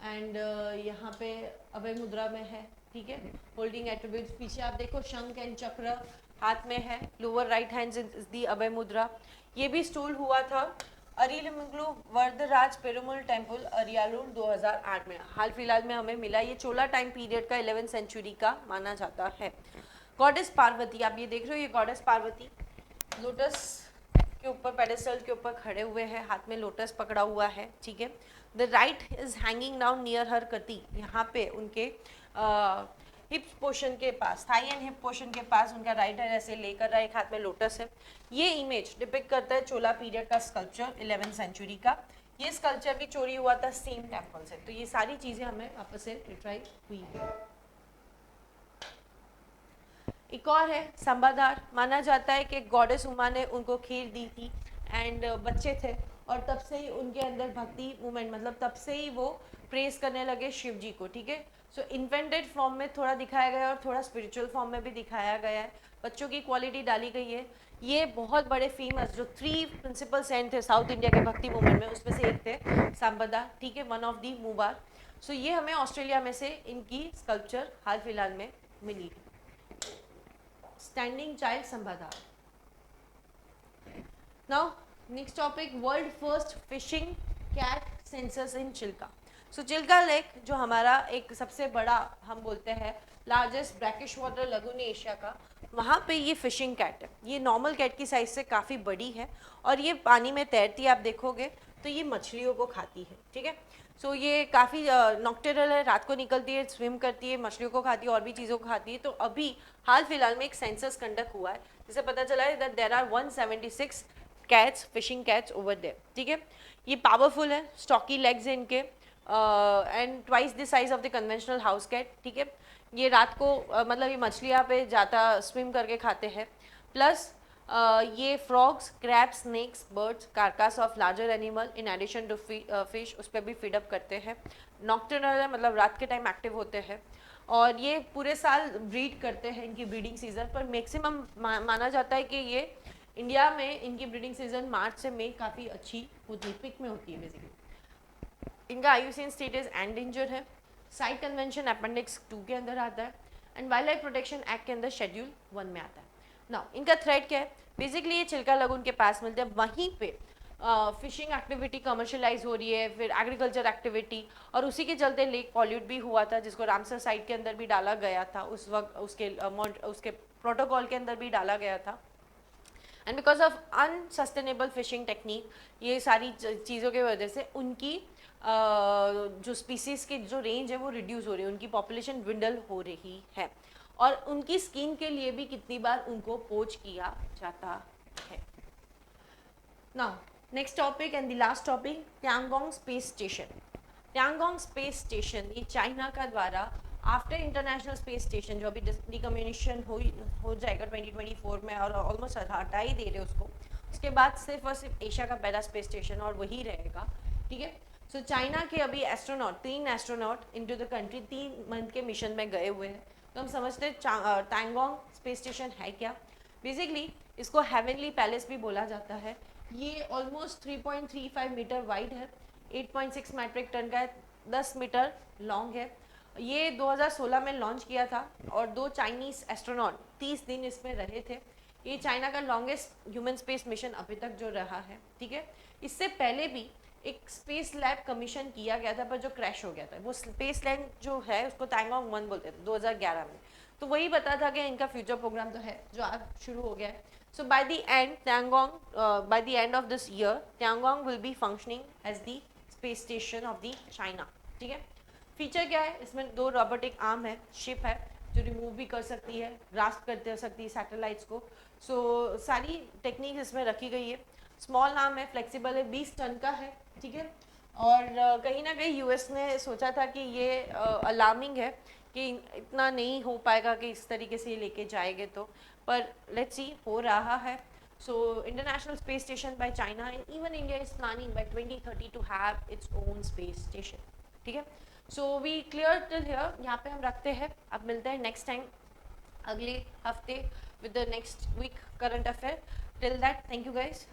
Speaker 1: एंड यहाँ पे अभय मुद्रा में है, ठीक है, होल्डिंग एट्रीब्यूट्स। पीछे आप देखो शंख एंड चक्र हाथ में है, lower right hand is the abhaya mudra. ये भी स्टोल हुआ था अरिलमंगलू वरदराज पेरुमल टेम्पल अरियालूर 2008 में, हाल फिलहाल में हमें मिला। ये चोला टाइम पीरियड का 11वीं सेंचुरी का माना जाता है। गॉडेस पार्वती, आप ये देख रहे हो, ये गॉडेस पार्वती लोटस के ऊपर पेडेस्टल के ऊपर खड़े हुए हैं, हाथ में लोटस पकड़ा हुआ है, ठीक है। The right is hanging down near her कटी, यहाँ पे उनके हिप पोर्शन के पास, थाई एंड हिप पोर्शन के पास उनका राइट हैंड ऐसे लेकर रहा है, एक हाथ में लोटस है। ये इमेज डिपिक्ट करता है चोला पीरियड का स्कल्पचर 11वीं सेंचुरी का। ये स्कल्पचर भी चोरी हुआ था सेम टेम्पल से। तो ये सारी चीजें हमें वापस से रिट्राइव हुई है। एक और है संबादार, माना जाता है कि गॉडेस उमा ने उनको खीर दी थी, एंड बच्चे थे, और तब से ही उनके अंदर भक्ति मूवमेंट, मतलब तब से ही वो प्रेस करने लगे शिव जी को, ठीक है। सो इन्फेंटेड फॉर्म में थोड़ा दिखाया गया है और थोड़ा स्पिरिचुअल फॉर्म में भी दिखाया गया है, बच्चों की क्वालिटी डाली गई है। ये बहुत बड़े फेमस जो 3 प्रिंसिपल सेंट थे साउथ इंडिया के भक्ति मूवमेंट में, उसमें से एक थे सांबदा, ठीक है, वन ऑफ दी मूबार। सो ये हमें ऑस्ट्रेलिया में से इनकी स्कल्पचर हाल फिलहाल में मिली है। Standing child Sambanda. Now next topic, world first fishing cat census in Chilka. So Chilka lake जो हमारा एक सबसे बड़ा, हम बोलते हैं largest brackish water lagoon Asia का, वहाँ पे ये फिशिंग कैट है। ये नॉर्मल कैट की साइज से काफ़ी बड़ी है, और ये पानी में तैरती है, आप देखोगे तो ये मछलियों को खाती है, ठीक है। सो ये काफ़ी नॉक्टेरल है, रात को निकलती है, स्विम करती है, मछलियों को खाती है और भी चीज़ों को खाती है। तो अभी हाल फिलहाल में एक सेंसस कंडक्ट हुआ है, जिससे पता चला है that there are 176 cats, fishing cats over there, ठीक है। ये पावरफुल है, स्टॉकी लेग्स है इनके, and twice the size of the conventional house cat, ठीक है। ये रात को मतलब ये मछलियाँ पे जाता स्विम करके खाते हैं। प्लस ये frogs, crabs, snakes, birds, carcass of larger animal in addition to fish, उस पर भी फीडअप करते हैं। नॉक्टर्नल है, मतलब रात के टाइम एक्टिव होते हैं, और ये पूरे साल ब्रीड करते हैं, इनकी ब्रीडिंग सीजन पर मैक्सिमम माना जाता है कि ये इंडिया में इनकी ब्रीडिंग सीजन मार्च से मई काफ़ी अच्छी होती है, पिक में होती है बेसिकली। इनका IUCN स्टेटस एंडेंजर है, साइट कन्वेंशन अपेंडिक्स 2 के अंदर आता है, and wild life protection act के अंदर शेड्यूल 1 में आता है। नाउ इनका थ्रेट क्या है, बेसिकली ये चिल्का लगून के पास मिलते हैं, वहीं पे फिशिंग एक्टिविटी कमर्शलाइज हो रही है, फिर एग्रीकल्चर एक्टिविटी, और उसी के चलते लेक पॉल्यूट भी हुआ था, जिसको रामसर साइट के अंदर भी डाला गया था उस वक्त, उसके प्रोटोकॉल के अंदर भी डाला गया था। And because of unsustainable fishing technique, ये सारी चीज़ों की वजह से उनकी जो स्पीसीज़ की जो रेंज है वो रिड्यूस हो रही है, उनकी पॉपुलेशन dwindle हो रही है, और उनकी स्किन के लिए भी कितनी बार उनको पोच किया जाता है। Now next topic and the last topic, Tiangong space station. Tiangong space station ये चाइना का द्वारा आफ्टर इंटरनेशनल स्पेस स्टेशन, जो अभी डिकम्युनिशन हो जाएगा 2024 में, और ऑलमोस्ट हटा ही दे रहे उसको, उसके बाद सिर्फ और सिर्फ एशिया का पहला स्पेस स्टेशन और वही रहेगा, ठीक है। सो चाइना के अभी astronaut 3 astronaut into the country 3 month के मिशन में गए हुए हैं। तो हम समझते हैं त्यांगोंग स्पेस स्टेशन है क्या। बेसिकली इसको हेवनली पैलेस भी बोला जाता है, ये ऑलमोस्ट 3.35 मीटर वाइड है, 8.6 मैट्रिक टन का है, 10 मीटर लॉन्ग है। ये 2016 में लॉन्च किया था और 2 चाइनीज एस्ट्रोनॉट 30 दिन इसमें रहे थे। ये चाइना का लॉन्गेस्ट ह्यूमन स्पेस मिशन अभी तक जो रहा है, ठीक है। इससे पहले भी एक स्पेस लैब कमीशन किया गया था पर जो क्रैश हो गया था, वो स्पेस लैब जो है उसको टैंगोंग 1 बोलते थे 2011 में। तो वही बता था कि इनका फ्यूचर प्रोग्राम तो है जो आज शुरू हो गया है। So by the end, by the end of this year, Tiangong will be functioning as the space station of the China. ठीक है। फीचर क्या है इसमें? 2 रोबोटिक आर्म है, शिप है जो रिमूव भी कर सकती है, ग्रास्प कर सकती है सैटेलाइट्स को। सारी टेक्निक इसमें रखी गई है। स्मॉल आर्म है, फ्लेक्सिबल है, 20 टन का है, ठीक है। और कहीं ना कहीं यूएस ने सोचा था कि ये अलार्मिंग है कि इतना नहीं हो पाएगा कि इस तरीके से लेके जाएंगे, तो पर लेट्स सी हो रहा है। So international space station by China and even India is planning by 2030 to have its own space station, ठीक है। So we clear till here, यहाँ पे हम रखते हैं। अब मिलते हैं नेक्स्ट टाइम अगले हफ्ते with the next week current affair. Till that, thank you guys.